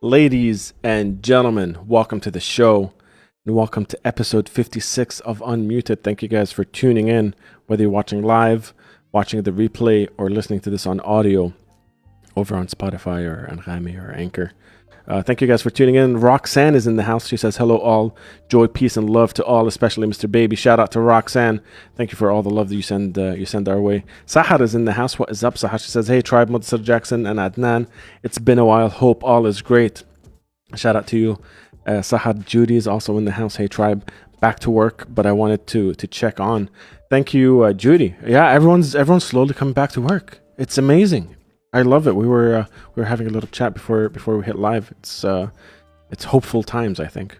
Ladies and gentlemen, welcome to the show and welcome to episode 56 of Unmuted. Thank you guys for tuning in, whether you're watching live, watching the replay, or listening to this on audio over on Spotify or Anghami or Anchor. Thank you guys for tuning in. Roxanne is in the house. She says, hello all. Joy, peace, and love to all, especially Mr. Baby. Shout out to Roxanne. Thank you for all the love that you send our way. Sahar is in the house. What is up, Sahar? She says, hey, Tribe, Mudassar, Jackson, and Adnan. It's been a while. Hope all is great. Shout out to you. Sahar. Judy is also in the house. Hey, Tribe. Back to work, but I wanted to check on. Thank you, Judy. Yeah, everyone's slowly coming back to work. It's amazing. I love it. We were having a little chat before we hit live. It's hopeful times, I think.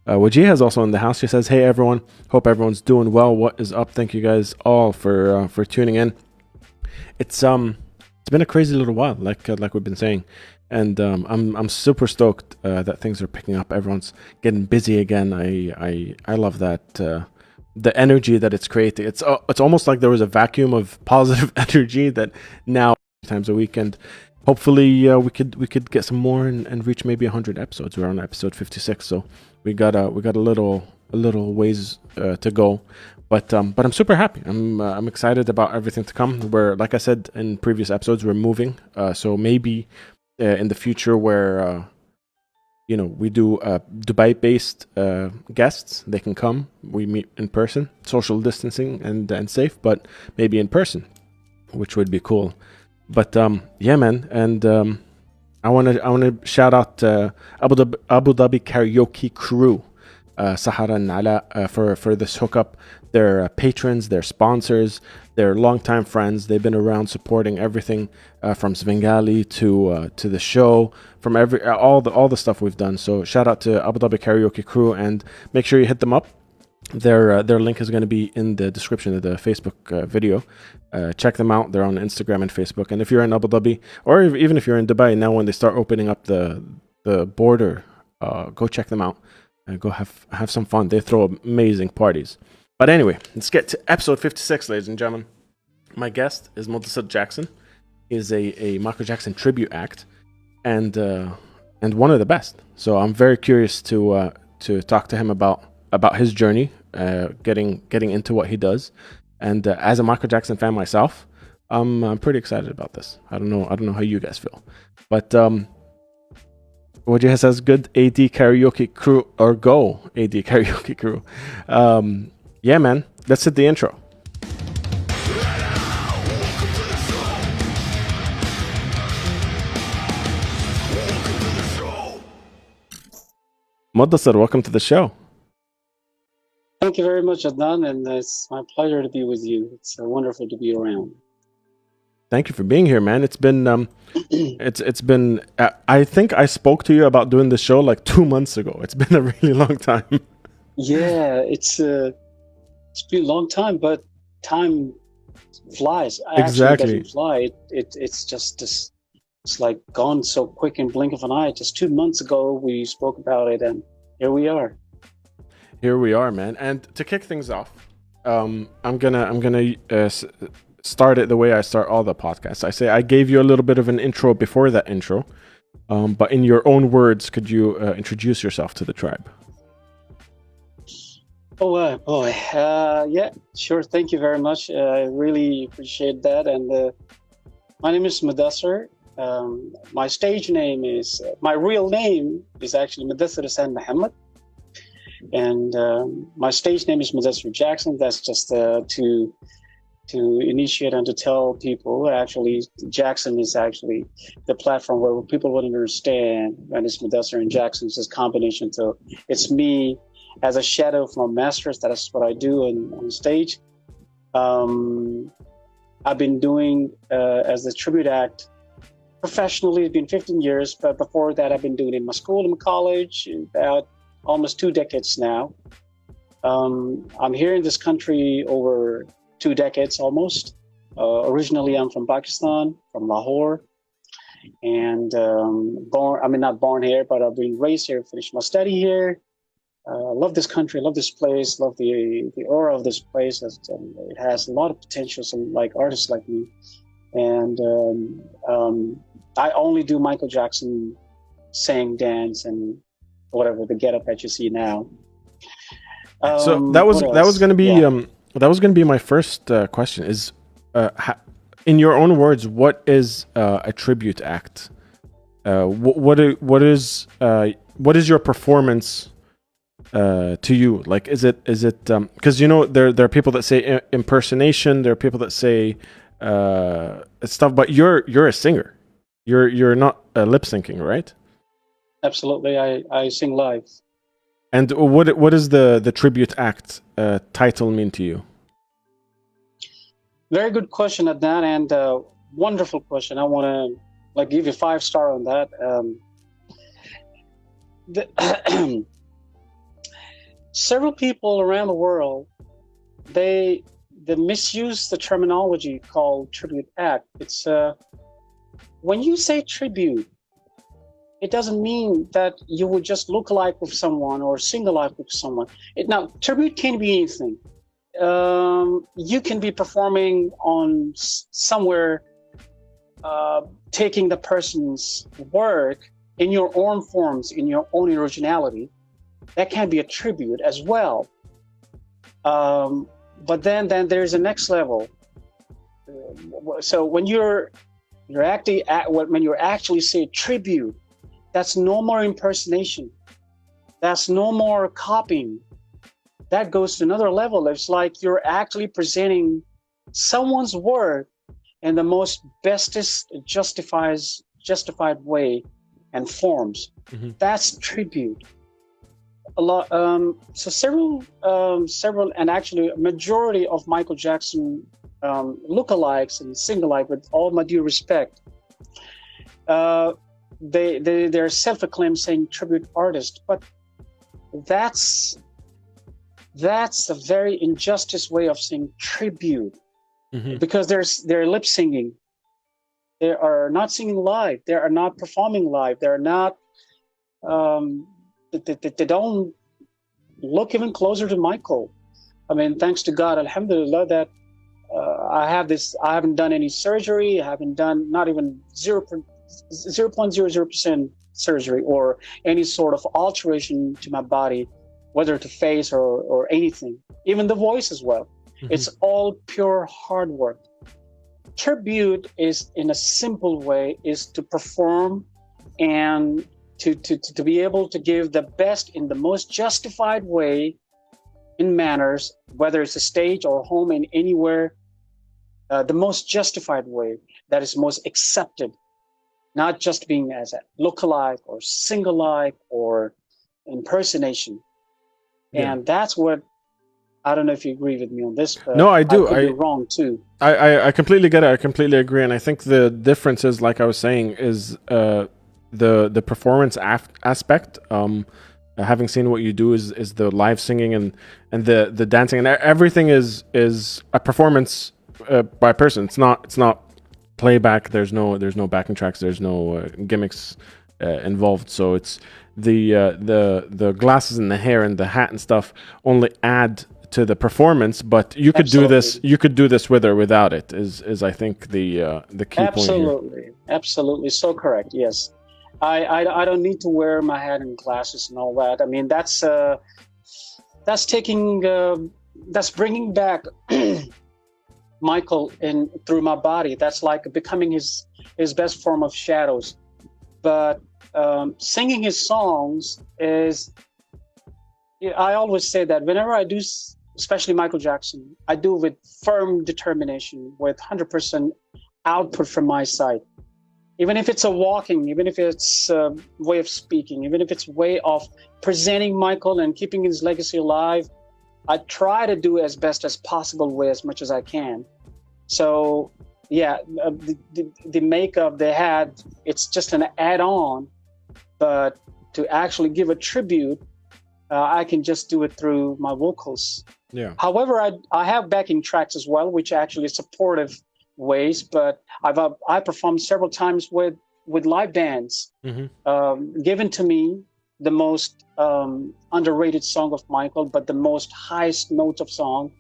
Wajih is also in the house. She says, "Hey everyone, hope everyone's doing well. What is up? Thank you guys all for tuning in. It's been a crazy little while, like we've been saying, and I'm super stoked that things are picking up. Everyone's getting busy again. I love that. The energy that it's creating. It's almost like there was a vacuum of positive energy that now times a week, and hopefully we could get some more and reach maybe 100 episodes. We're on episode 56, so we got a little ways to go, but I'm super happy. I'm excited about everything to come. We're, like I said in previous episodes, we're moving, so maybe in the future where we do Dubai based guests, they can come, we meet in person, social distancing and safe, but maybe in person, which would be cool. But yeah, man, and I want to shout out Abu Dhabi karaoke crew, Sahara and Ala, for this hookup. They're patrons, they're sponsors, they're longtime friends. They've been around supporting everything from Svengali to the show, from all the stuff we've done. So shout out to Abu Dhabi karaoke crew, and make sure you hit them up. Their link is going to be in the description of the Facebook video. Check them out. They're on Instagram and Facebook. And if you're in Abu Dhabi, or even if you're in Dubai now, when they start opening up the border, go check them out and go have some fun. They throw amazing parties. But anyway, let's get to episode 56, ladies and gentlemen. My guest is Mudassar Jackson. He's a Michael Jackson tribute act, and one of the best. So I'm very curious to talk to him about his journey, getting into what he does, and as a Michael Jackson fan myself, I'm pretty excited about this. I don't know how you guys feel, but Wajih says good AD karaoke crew, or go AD karaoke crew. Yeah, man, let's hit the intro. Mudassar, welcome to the show. Thank you very much, Adnan, and it's my pleasure to be with you. It's wonderful to be around. Thank you for being here, man. It's been it's been I think I spoke to you about doing the show like 2 months ago. It's been a really long time. Yeah, it's been a long time, but time flies. Exactly. It doesn't fly. It's just this. It's like gone so quick in blink of an eye. Just 2 months ago we spoke about it, and here we are. Here we are, man. And to kick things off, I'm gonna start it the way I start all the podcasts. I say I gave you a little bit of an intro before that intro, but in your own words, could you introduce yourself to the tribe? Oh boy, yeah, sure. Thank you very much. I really appreciate that. And my name is Mudassar. My stage name is my real name is actually Mudassar Hassan Muhammad. And my stage name is Mudassar Jackson. That's just to initiate and to tell people. Actually, Jackson is actually the platform where people would understand when it's Mudassar and Jackson. It's this combination. So it's me as a shadow from masters. That is what I do on stage. I've been doing as a tribute act professionally. It's been 15 years, but before that, I've been doing it in my school, in my college, about almost 2 decades now. I'm here in this country over 2 decades almost. Originally, I'm from Pakistan, from Lahore, and not born here, but I've been raised here, finished my study here. Love this country, love this place, love the aura of this place. It has a lot of potential, some like artists like me. And I only do Michael Jackson sing, dance, and whatever the getup that you see now. So What that was else? going to be Yeah, my first question. Is in your own words, what is a tribute act? What is your performance to you? Like, is it because there are people that say impersonation, there are people that say stuff, but you're a singer. You're not lip syncing, right? absolutely. I sing live. And what is the tribute act title mean to you? Very good question at that, and wonderful question. I want to like give you 5 star on that. Several people around the world they misuse the terminology called tribute act. It's when you say tribute, it doesn't mean that you would just look alike with someone or sing alike with someone. Now, tribute can be anything. You can be performing on somewhere, taking the person's work in your own forms, in your own originality. That can be a tribute as well. But then there's a next level. So when you're actually say tribute, that's no more impersonation. That's no more copying. That goes to another level. It's like you're actually presenting someone's work in the most bestest justified way and forms. Mm-hmm. That's tribute. A lot. So several, and actually a majority of Michael Jackson lookalikes and sing-alike, with all my due respect, they're self-acclaimed saying tribute artist, but that's a very injustice way of saying tribute, because they're lip singing. They are not singing live. They are not performing live. They're not. They don't look even closer to Michael. I mean, thanks to God, Alhamdulillah, that I haven't done any surgery. I haven't done not even 0.00% surgery or any sort of alteration to my body, whether to face or anything, even the voice as well. Mm-hmm. It's all pure hard work. Tribute is, in a simple way, is to perform and to be able to give the best in the most justified way, in manners, whether it's a stage or home, in anywhere, the most justified way that is most accepted, not just being as a lookalike or sing-alike or impersonation. Yeah. And that's what, I don't know if you agree with me on this, but no, I do. I could be wrong too. I completely get it. I completely agree, and I think the difference is, like I was saying, is the performance aspect. Having seen what you do is the live singing and the dancing, and everything is a performance by a person. It's not playback. There's no backing tracks. There's no gimmicks involved. So it's the glasses and the hair and the hat and stuff only add to the performance, but you could do this. You could do this with or without it. Is I think the key point here. Absolutely, so correct. Yes, I don't need to wear my hat and glasses and all that. I mean, that's bringing back Michael in through my body. That's like becoming his best form of shadows. But singing his songs is. I always say that whenever I do, especially Michael Jackson, I do with firm determination, with 100% output from my side. Even if it's a walking, even if it's a way of speaking, even if it's a way of presenting Michael and keeping his legacy alive, I try to do as best as possible with as much as I can. So, yeah, the makeup they had, it's just an add-on, but to actually give a tribute, I can just do it through my vocals. Yeah. However, I have backing tracks as well, which actually supportive ways. But I performed several times with live bands. Mm-hmm. Given to me the most underrated song of Michael, but the most highest notes of song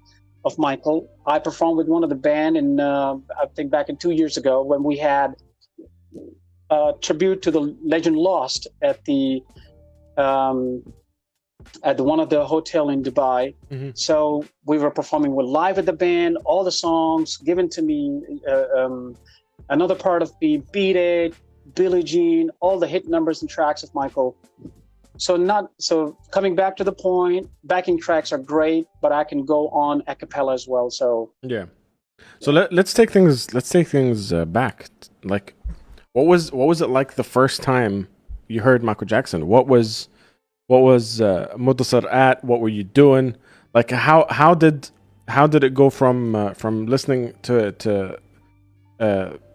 of Michael. I performed with one of the band, and I think back in 2 years ago when we had tribute to the legend Lost um, at one of the hotel in Dubai. Mm-hmm. So we were performing with live at the band, all the songs given to me. Another part of me, Beat It, Billie Jean, all the hit numbers and tracks of Michael. So coming back to the point, backing tracks are great, but I can go on a cappella as well. So yeah. So let's take things back. Like, what was it like the first time you heard Michael Jackson? What was Mudassar at? What were you doing? Like, how did it go from listening to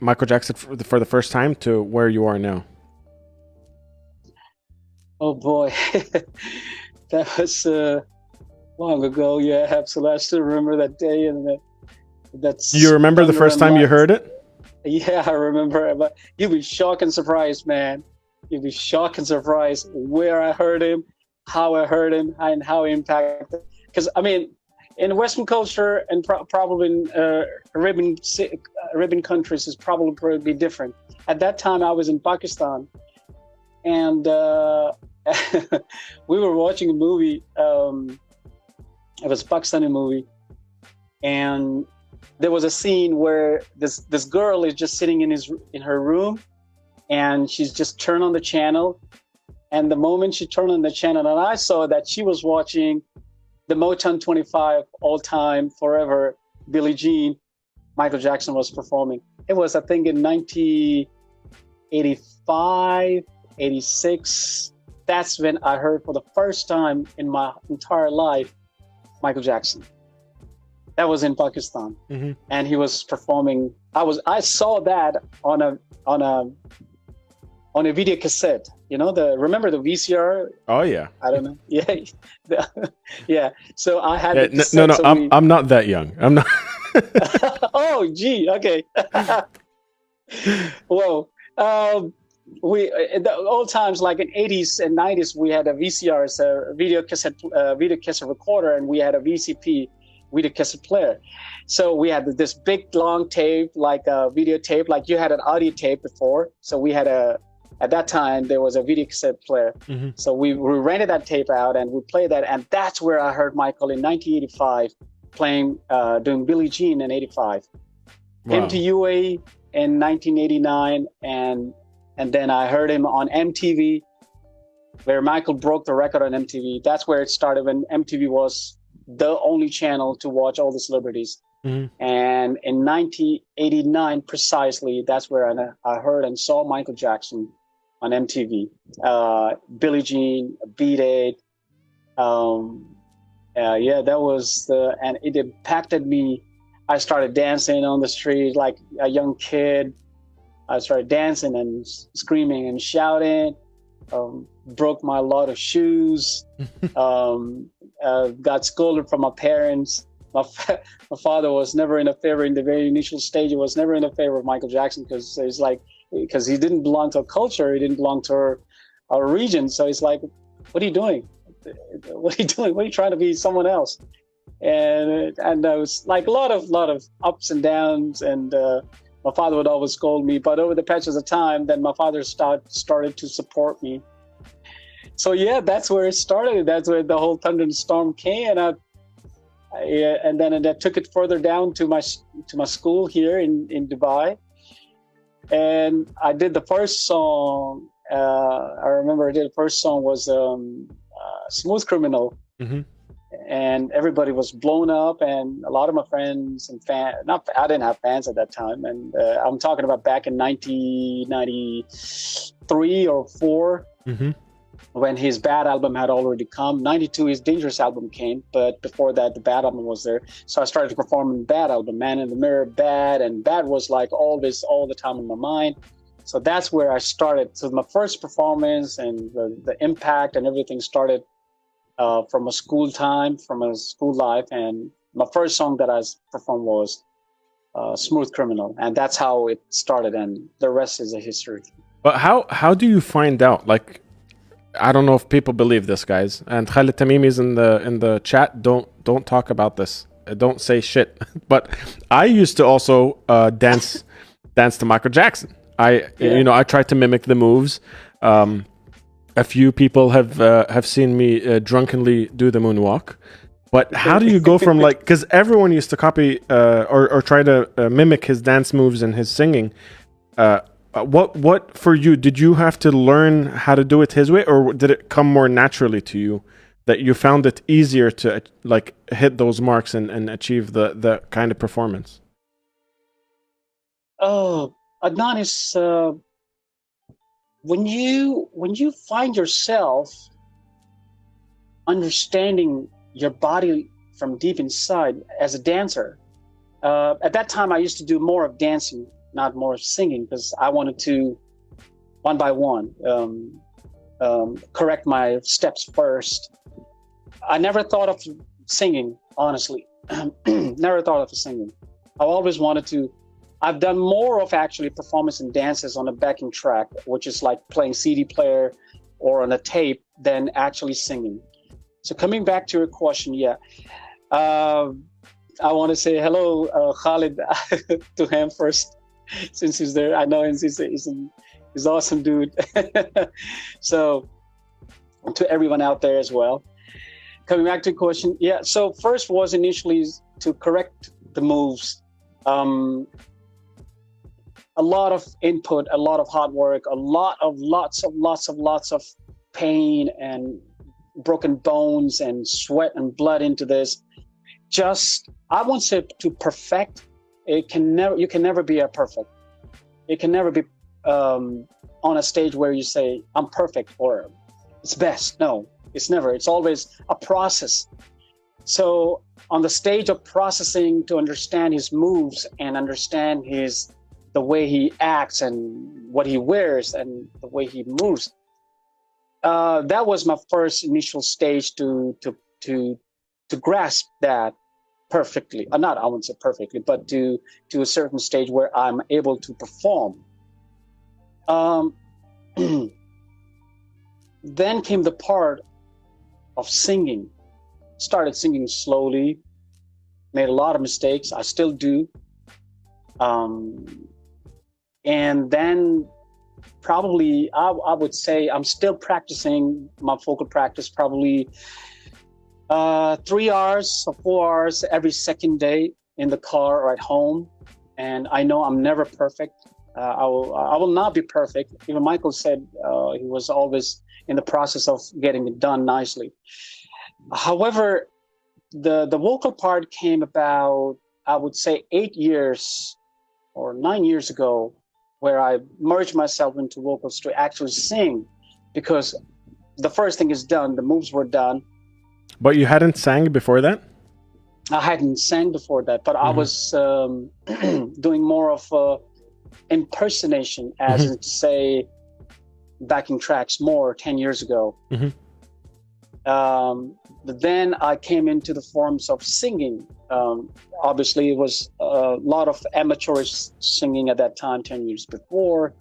Michael Jackson for the first time to where you are now? oh boy, that was long ago. Yeah, absolutely. I still remember that day, and that's. You remember the first time you heard it? Yeah, I remember. But you'd be shocked and surprised, man. You'd be shocked and surprised where I heard him, how I heard him, and how he impacted. Because I mean, in Western culture and probably in Arabian countries is probably be different. At that time, I was in Pakistan, and we were watching a movie. It was a Pakistani movie, and there was a scene where this girl is just sitting in her room, and she's just turned on the channel. And the moment she turned on the channel, and I saw that she was watching the Motown 25 all time forever, Billie Jean, Michael Jackson was performing. It was, I think, in 1985, 86. That's when I heard for the first time in my entire life, Michael Jackson. That was in Pakistan, and he was performing. I saw that on a video cassette. You know, remember the VCR? Oh yeah. I don't know. Yeah, yeah. So I had. Yeah, no. I'm not that young. I'm not. Oh, gee. Okay. Whoa. We in the old times, like in 80s and 90s, we had a VCR, a video cassette recorder, and we had a VCP, video cassette player. So we had this big long tape, like a video tape, like you had an audio tape before. So we had at that time there was a video cassette player. So we rented that tape out and we played that, and that's where I heard Michael in 1985 playing, doing Billie Jean in 85. Wow. Came to UAE in 1989, and then I heard him on MTV, where Michael broke the record on MTV. That's where it started, when MTV was the only channel to watch all the celebrities. And in 1989, precisely, that's where I heard and saw Michael Jackson on MTV. Billie Jean, Beat It. Yeah, that was and it impacted me. I started dancing on the street like a young kid. I started dancing and screaming and shouting. Broke my lot of shoes. Got scolded from my parents. My father was never in a favor in the very initial stage. He was never in a favor of Michael Jackson because he didn't belong to a culture. He didn't belong to our region. So he's like, "What are you doing? What are you doing? What are you trying to be someone else?" And there was like a lot of ups and downs. And my father would always scold me. But over the patches of time, then my father started to support me. So yeah, that's where it started. That's where the whole thunder and storm came, and then I took it further down to my school here in Dubai, and I did the first song. I remember I did the first song was "Smooth Criminal," and everybody was blown up, and a lot of my friends and I didn't have fans at that time, and I'm talking about back in 1993 or 4. When his Bad album had already come. 92, his Dangerous album came, but before that, the Bad album was there. So I started to perform in the Bad album, Man in the Mirror, Bad, and Bad was like all the time in my mind. So that's where I started. So my first performance and the impact and everything started from a school life. And my first song that I performed was Smooth Criminal. And that's how it started, and the rest is a history. But how do you find out? Like, I don't know if people believe this, guys. And Khalid Tamimi's in the chat. Don't talk about this. Don't say shit. But I used to also dance to Michael Jackson. I tried to mimic the moves. A few people have seen me drunkenly do the moonwalk. But how do you go from like, because everyone used to copy or try to mimic his dance moves and his singing. What for you? Did you have to learn how to do it his way, or did it come more naturally to you? That you found it easier to like hit those marks and achieve the kind of performance? Oh, Adnan, is when you find yourself understanding your body from deep inside as a dancer. At that time, I used to do more of dancing, not more of singing, because I wanted to, one by one, correct my steps first. I never thought of singing, honestly. Never thought of singing. I always wanted to. I've done more of actually performance and dances on a backing track, which is like playing CD player or on a tape, than actually singing. So coming back to your question, I want to say hello, Khalid, to him first, since he's there. I know he's an awesome dude. So to everyone out there as well. Coming back to the question, so first was initially to correct the moves. A lot of input, a lot of hard work, lots of pain and broken bones and sweat and blood into this. Just, I won't say to perfect. You can never be a perfect. It can never be on a stage where you say I'm perfect or it's best. No, it's never. It's always a process. So on the stage of processing to understand his moves and understand the way he acts and what he wears and the way he moves. That was my first initial stage to grasp that perfectly. I wouldn't say perfectly, but to a certain stage where I'm able to perform. Then came the part of singing. Started singing slowly, made a lot of mistakes. I still do. And then probably I would say I'm still practicing my vocal practice probably 3 hours or 4 hours every second day in the car or at home. And I know I'm never perfect. I will not be perfect. Even Michael said he was always in the process of getting it done nicely. However, the vocal part came about, I would say 8 years or 9 years ago, where I merged myself into vocals to actually sing, because the first thing is done, the moves were done. But you hadn't sang before that? I hadn't sang before that, but I was doing more of impersonation, as in say backing tracks more 10 years ago. But then I came into the forms of singing. Obviously, it was a lot of amateurish singing at that time, 10 years before.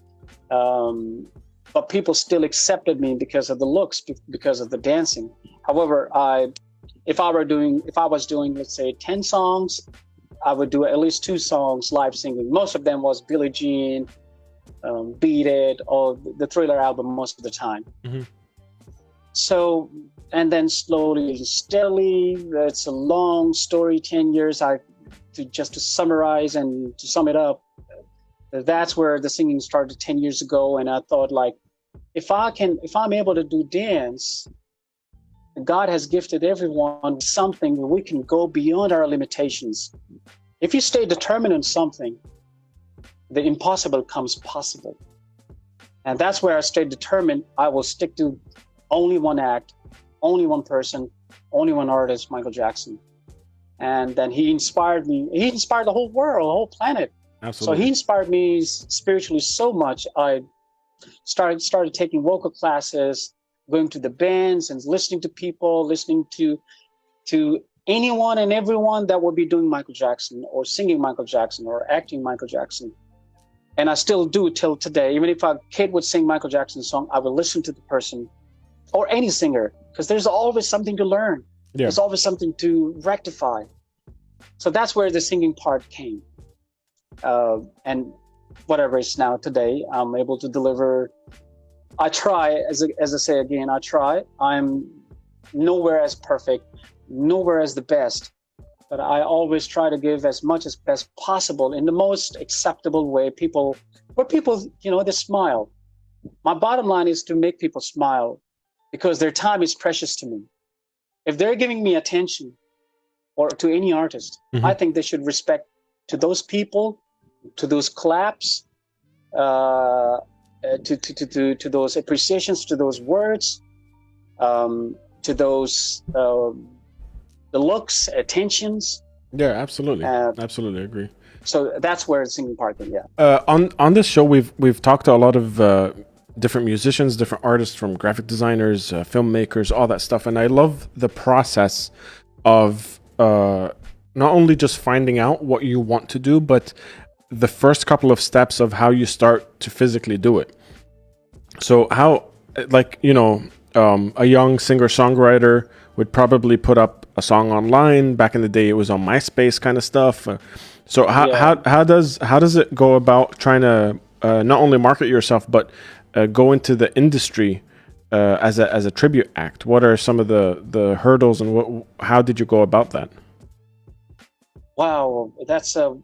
But people still accepted me because of the looks, because of the dancing. However, if I was doing, let's say 10 songs, I would do at least 2 songs live singing. Most of them was Billie Jean, Beat It, or the Thriller album most of the time. So, and then slowly and steadily, it's a long story, 10 years. To summarize and to sum it up, that's where the singing started 10 years ago. And I thought, like, if I'm able to do dance, God has gifted everyone something where we can go beyond our limitations. If you stay determined on something, the impossible comes possible. And that's where I stayed determined. I will stick to only one act, only one person, only one artist, Michael Jackson. And then he inspired me. He inspired the whole world, the whole planet. Absolutely. So he inspired me spiritually so much. I started taking vocal classes, going to the bands and listening to people, listening to anyone and everyone that would be doing Michael Jackson or singing Michael Jackson or acting Michael Jackson. And I still do till today. Even if a kid would sing Michael Jackson's song, I will listen to the person or any singer, because there's always something to learn. Yeah. There's always something to rectify. So that's where the singing part came. And whatever it's now today, I'm able to deliver. I try, as I say again, I try. I'm nowhere as perfect, nowhere as the best, but I always try to give as much as best possible in the most acceptable way. Where people, they smile. My bottom line is to make people smile because their time is precious to me. If they're giving me attention, or to any artist, I think they should respect to those people, to those claps, to those appreciations, to those words, to those the looks, attentions. Yeah, absolutely, absolutely agree. So that's where the singing part came. Yeah. On this show, we've talked to a lot of different musicians, different artists, from graphic designers, filmmakers, all that stuff, and I love the process of not only just finding out what you want to do, but the first couple of steps of how you start to physically do it. So how, like, a young singer-songwriter would probably put up a song online. Back in the day, it was on MySpace kind of stuff. So how does it go about trying to not only market yourself, but go into the industry as a tribute act? What are some of the hurdles, and how did you go about that? Wow, that's an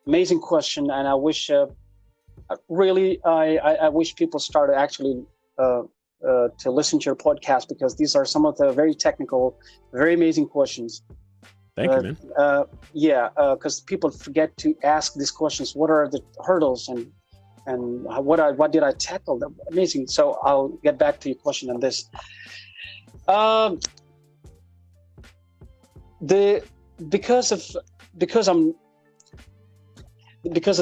amazing question, and I wish really I wish people started actually to listen to your podcast, because these are some of the very technical, very amazing questions. Thank you, man. Because people forget to ask these questions. What are the hurdles, and what did I tackle? Amazing. So I'll get back to your question on this. Because of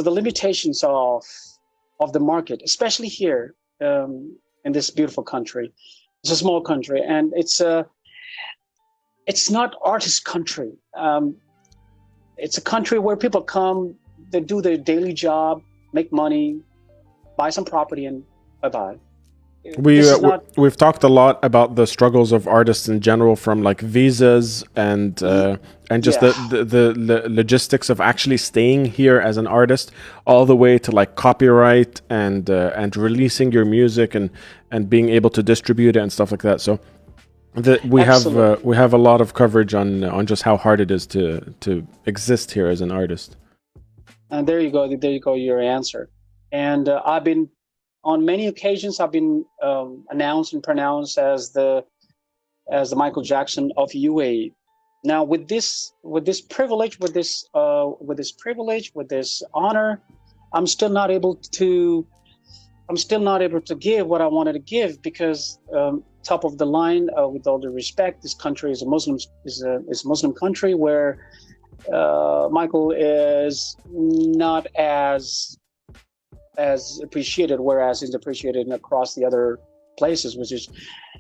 the limitations of the market, especially here in this beautiful country. It's a small country, and it's not artist country. It's a country where people come, they do their daily job, make money, buy some property, and bye-bye. We've talked a lot about the struggles of artists in general, from like visas and just the logistics of actually staying here as an artist, all the way to like copyright and releasing your music and being able to distribute it and stuff like that. So we have a lot of coverage on just how hard it is to exist here as an artist. And there you go, your answer. And on many occasions, I've been announced and pronounced as the Michael Jackson of UAE. Now, with this privilege, with this honor, I'm still not able to give what I wanted to give, because top of the line, with all due respect, this country is a Muslim country where Michael is not as appreciated, whereas he's appreciated across the other places, which is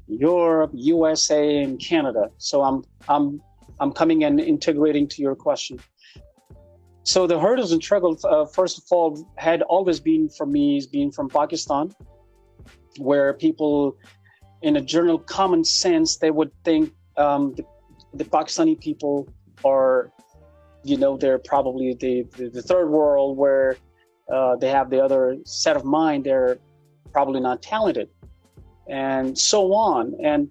Europe, USA, and Canada. So I'm coming and integrating to your question. So the hurdles and struggles, first of all, had always been for me, being from Pakistan, where people, in a general common sense, they would think the Pakistani people are, they're probably the third world, where they have the other set of mind. They're probably not talented, and so on. And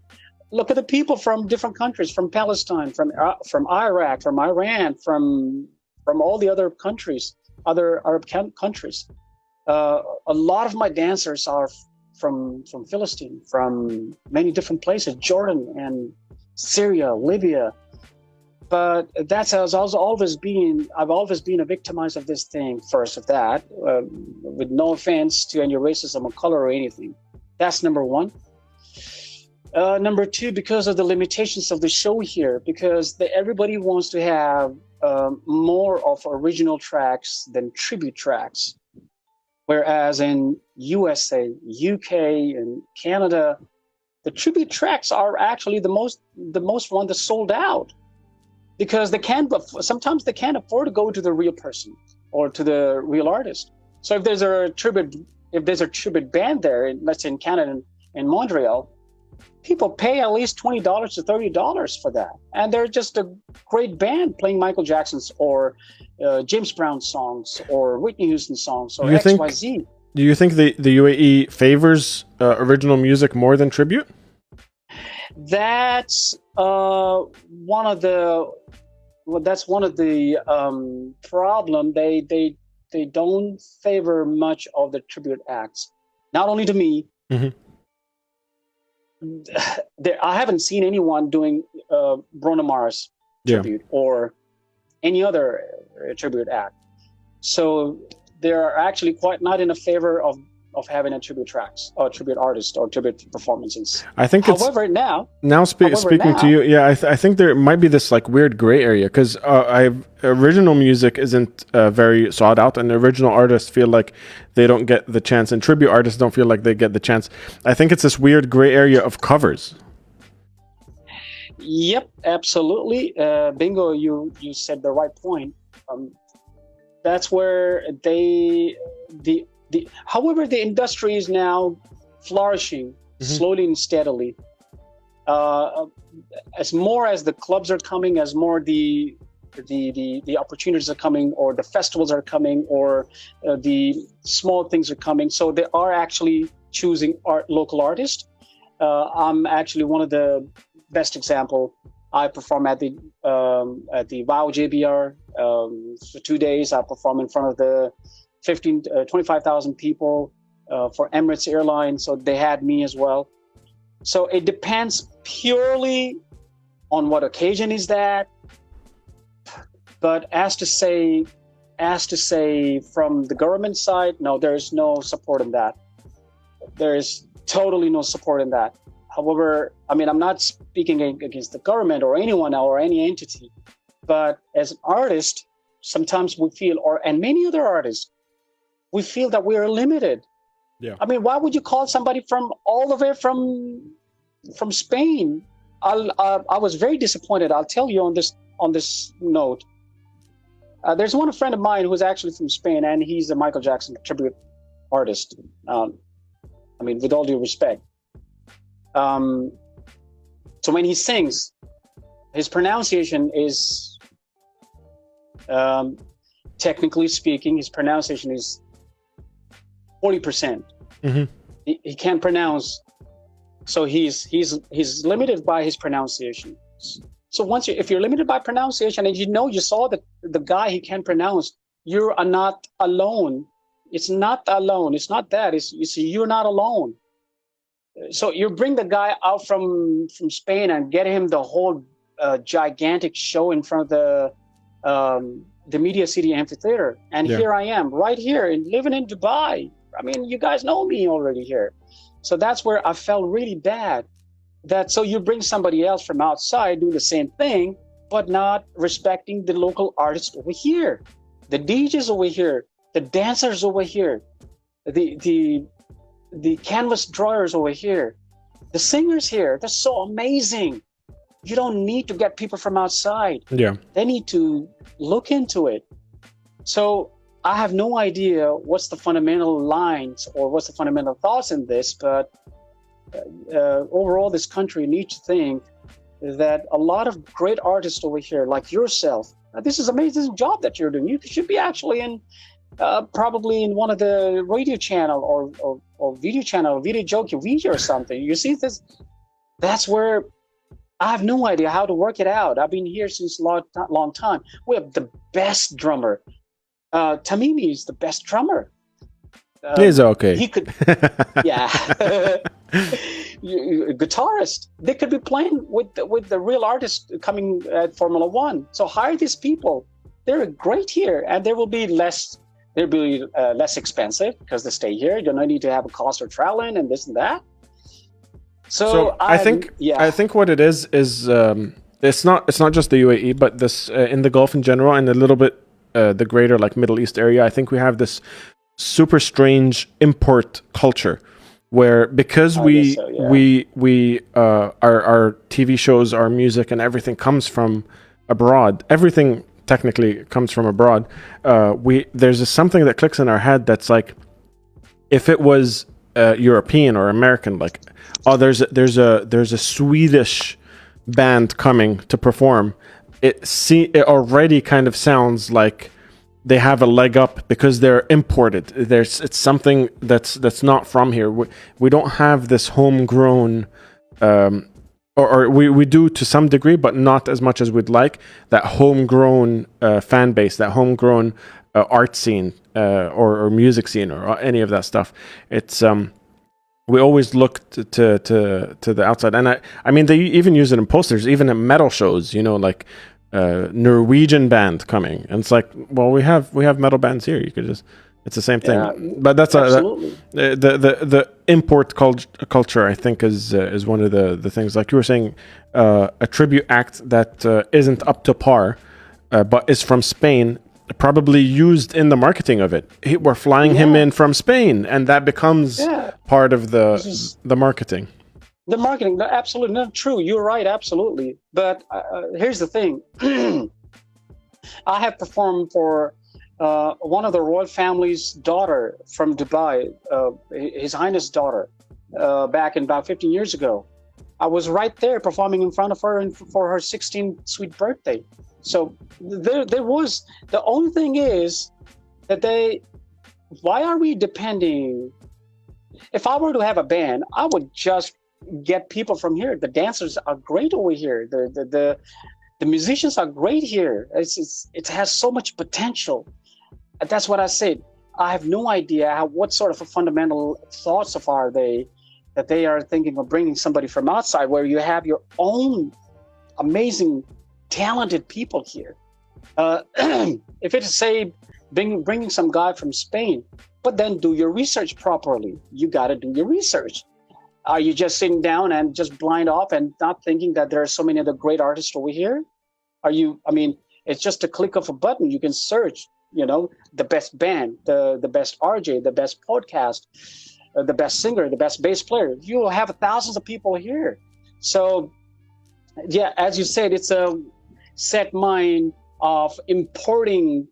look at the people from different countries, from Palestine, from Iraq, from Iran, from all the other countries, other Arab countries. A lot of my dancers are from Philistine, from many different places, Jordan and Syria, Libya. But that's how I've always been a victimized of this thing. First of that, with no offense to any racism or color or anything. That's number one. Number two, because of the limitations of the show here, because everybody wants to have more of original tracks than tribute tracks. Whereas in USA, UK, and Canada, the tribute tracks are actually the most one that's sold out. Because sometimes they can't afford to go to the real person or to the real artist. So if there's a tribute band there, let's say in Canada, in Montreal, people pay at least $20 to $30 for that, and they're just a great band playing Michael Jackson's or James Brown songs or Whitney Houston songs or XYZ. Do you think the UAE favors original music more than tribute? That's one of the problem. They don't favor much of the tribute acts. Not only to me. Mm-hmm. I haven't seen anyone doing Bruno Mars tribute or any other tribute act. So they're actually quite not in a favor of having a tribute tracks or tribute artist or tribute performances. I think speaking to you, yeah, I think there might be this like weird gray area because original music isn't very sought out, and original artists feel like they don't get the chance, and tribute artists don't feel like they get the chance. I think it's this weird gray area of covers. Yep, absolutely. Bingo, you said the right point. That's where however, the industry is now flourishing slowly and steadily. As more as the clubs are coming, as more the opportunities are coming, or the festivals are coming, or the small things are coming. So they are actually choosing local artists. I'm actually one of the best example. I perform at the WOW JBR for 2 days. I perform in front of the 25,000 people for Emirates Airlines. So they had me as well. So it depends purely on what occasion is that. But as to say from the government side, no, there is no support in that. There is totally no support in that. However, I mean, I'm not speaking against the government or anyone or any entity, but as an artist, sometimes we feel, and many other artists, we feel that we are limited. Yeah. I mean, why would you call somebody from all the way from Spain? I was very disappointed. I'll tell you on this note. There's one friend of mine who's actually from Spain, and he's a Michael Jackson tribute artist. I mean, with all due respect. So when he sings, his pronunciation is, technically speaking, his pronunciation is 40%. Mm-hmm. He can't pronounce, so he's limited by his pronunciation. So if you're limited by pronunciation, and you saw the guy he can't pronounce, you are not alone. It's not alone. It's not that. You're not alone. So you bring the guy out from Spain and get him the whole gigantic show in front of the Media City Amphitheater, and here I am, right here, living in Dubai. I mean, you guys know me already here. So that's where I felt really bad. So you bring somebody else from outside doing the same thing, but not respecting the local artists over here, the DJs over here, the dancers over here, the canvas drawers over here, the singers here. They're so amazing. You don't need to get people from outside. Yeah. They need to look into it. So I have no idea what's the fundamental lines or what's the fundamental thoughts in this, but overall, this country needs to think that a lot of great artists over here, like yourself, this is an amazing job that you're doing. You should be actually in probably in one of the radio channel or video channel, video joke, video or something. You see this? That's where I have no idea how to work it out. I've been here since a long time. We have the best drummer. Tamimi is the best drummer. He's okay. He could, yeah. Guitarist. They could be playing with the real artists coming at Formula One. So hire these people. They're great here, and there will be less. They'll be less expensive because they stay here. You don't need to have a cost of traveling and this and that. So I think what it is it's not just the UAE, but this in the Gulf in general, and a little bit the greater like Middle East area. I think we have this super strange import culture where because our TV shows, our music, and everything comes from abroad. Everything technically comes from abroad. There's something that clicks in our head that's like, if it was European or American, like, oh, there's a Swedish band coming to perform. It already kind of sounds like they have a leg up because they're imported. It's something that's not from here. We don't have this homegrown, or we do to some degree, but not as much as we'd like. That homegrown fan base, that homegrown art scene, or music scene, or any of that stuff. It's we always look to the outside, and I mean they even use it in posters, even at metal shows. Like. Norwegian band coming, and it's like, well, we have metal bands here. You could just, it's the same thing. Yeah, But that's absolutely. The import culture, I think, is one of the things. Like you were saying, a tribute act that isn't up to par, but is from Spain, probably used in the marketing of it. We're flying him in from Spain, and that becomes part of the marketing. The marketing, absolutely not true. You're right, absolutely. But here's the thing: I have performed for one of the royal family's daughter from Dubai, His Highness' daughter, back in about 15 years ago. I was right there performing in front of her for her 16th sweet birthday. So there was. The only thing is that why are we depending? If I were to have a band, I would just get people from here. The dancers are great over here. The musicians are great here. It has so much potential. And that's what I said. I have no idea what sort of a fundamental thoughts are they that they are thinking of bringing somebody from outside, where you have your own amazing, talented people here. If it's, say, bringing some guy from Spain, but then do your research properly. You got to do your research. Are you just sitting down and just blind off and not thinking that there are so many other great artists over here? It's just a click of a button. You can search, the best band, the best RJ, the best podcast, the best singer, the best bass player. You will have thousands of people here. So, yeah, as you said, it's a set mind of importing,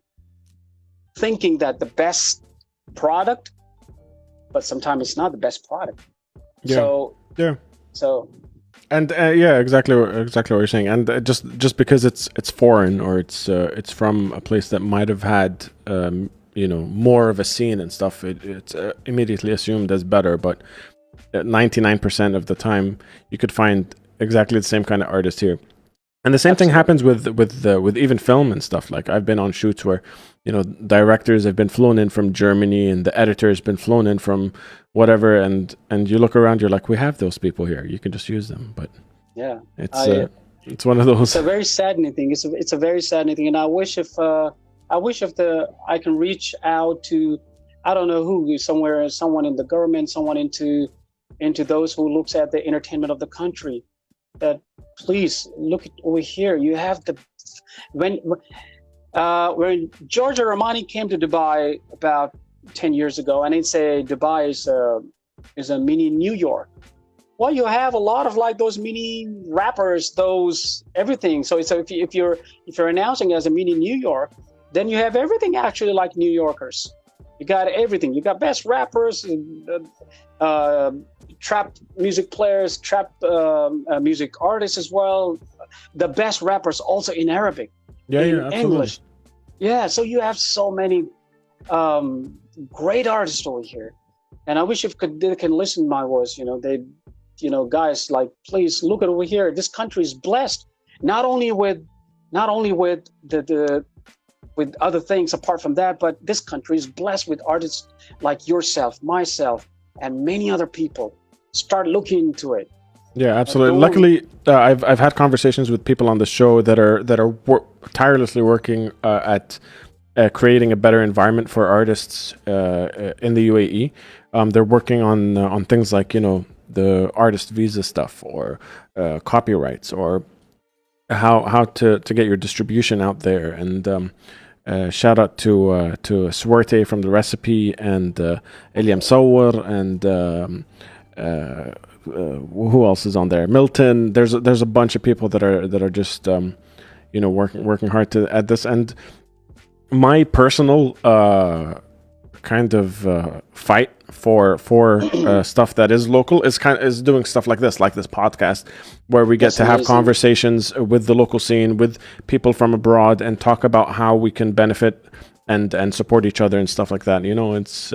thinking that the best product, but sometimes it's not the best product. Yeah. So. And exactly what you're saying. And just because it's foreign, or it's from a place that might have had more of a scene and stuff, it's immediately assumed as better. But 99% of the time, you could find exactly the same kind of artist here. And the same thing happens with even film and stuff. Like, I've been on shoots where directors have been flown in from Germany, and the editor has been flown in from whatever, and you look around, you're like, we have those people here. You can just use them. But yeah, it's one of those. It's a very saddening thing. It's a very saddening thing, and I wish if I can reach out to, I don't know who, someone in the government, someone into those who looks at the entertainment of the country, that please look over here. You have when Giorgio Armani came to Dubai about 10 years ago, and they'd say Dubai is a mini New York. Well, you have a lot of like those mini rappers, those everything. So if you're announcing as a mini New York, then you have everything actually like New Yorkers. You got everything. You got best rappers, trap music players, trap music artists as well. The best rappers also in Arabic, in English. Yeah, so you have so many great artists over here, and I wish they can listen to my voice. Guys, like, please look at over here. This country is blessed, not only with with other things apart from that, but this country is blessed with artists like yourself, myself, and many other people. Start looking into it. Yeah, absolutely. Luckily, I've had conversations with people on the show that are tirelessly working at creating a better environment for artists in the UAE. They're working on things like the artist visa stuff, or copyrights, or how to get your distribution out there. And shout out to Swerte from The Recipe, and Eliam Sawar, and who else is on there? Milton. There's a bunch of people that are just working hard at this. And my personal kind of fight for stuff that is local is doing stuff like this podcast, where we get That's to have amazing. conversations with the local scene, with people from abroad, and talk about how we can benefit and support each other and stuff like that. You know, it's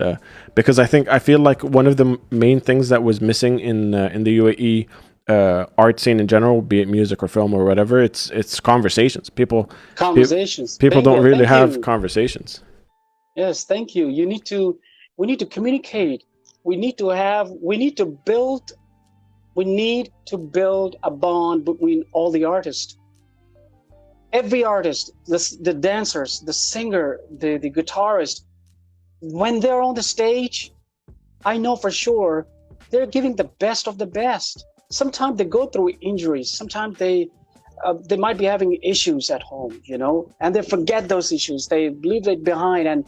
because I feel like one of the main things that was missing in the UAE art scene in general, be it music or film or whatever, it's conversations. People Conversations. don't really Thank have you. conversations. Yes, thank you. We need to communicate. We need to build a bond between all the artists. Every artist, the dancers, the singer, the guitarist, when they're on the stage, I know for sure they're giving the best of the best. Sometimes they go through injuries. Sometimes they might be having issues at home, you know, and they forget those issues. They leave it behind, and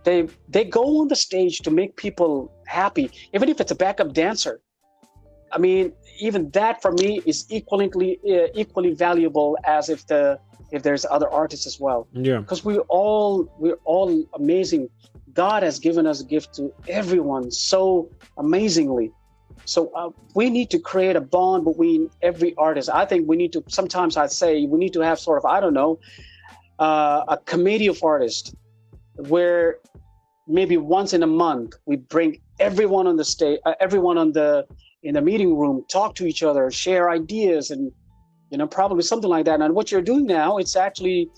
they go on the stage to make people happy, even if it's a backup dancer. I mean, even that for me is equally valuable as if there's other artists as well. Yeah, because we're all amazing. God has given us a gift to everyone so amazingly. So we need to create a bond between every artist. I think we need to, sometimes I'd say we need to have sort of, I don't know, a committee of artists where maybe once in a month we bring everyone on the stage, everyone in the meeting room, talk to each other, share ideas, and probably something like that. And what you're doing now, it's actually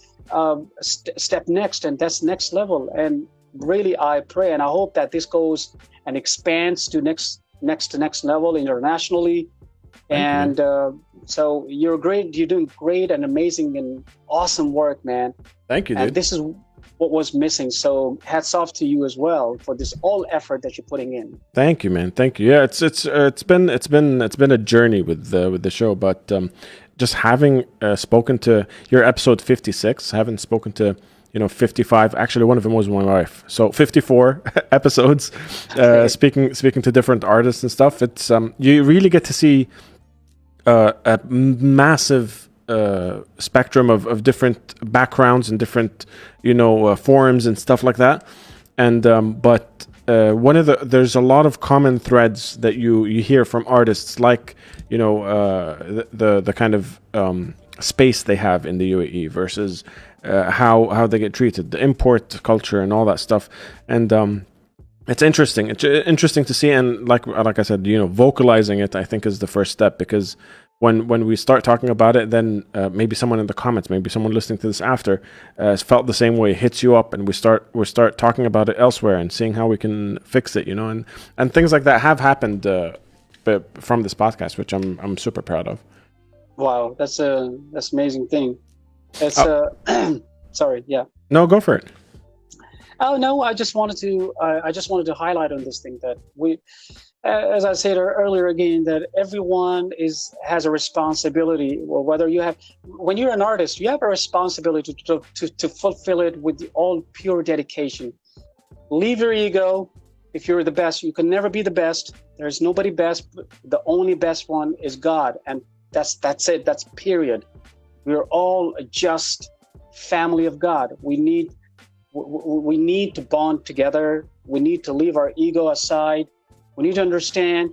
step next, and that's next level. And really, I pray and I hope that this goes and expands to next level internationally. Thank you. So you're great. You're doing great and amazing and awesome work, man. Thank you, dude. And this is what was missing. So hats off to you as well for this all effort that you're putting in. Thank you, man. Thank you. Yeah, it's been a journey with the show, but just having spoken to your episode 56, having spoken to 55. Actually, one of them was my wife. So 54 episodes, speaking to different artists and stuff. It's you really get to see a massive spectrum of different backgrounds and different forums and stuff like that. And but there's a lot of common threads that you hear from artists, like the kind of space they have in the UAE versus how they get treated, the import culture and all that stuff. And it's interesting. It's interesting to see, and like I said, vocalizing it, I think, is the first step, because when we start talking about it, then maybe someone in the comments, maybe someone listening to this after, has felt the same way, hits you up, and we start talking about it elsewhere and seeing how we can fix it, and things like that have happened from this podcast, which I'm super proud of. Wow, that's amazing thing. It's sorry, yeah. No, go for it. Oh no, I just wanted to highlight on this thing that we, as I said earlier again, that everyone has a responsibility. Well, when you're an artist, you have a responsibility to fulfill it with all pure dedication. Leave your ego. If you're the best, you can never be the best. There's nobody best. The only best one is God, and that's it. That's period. We're all a just family of God. We need to bond together. We need to leave our ego aside. We need to understand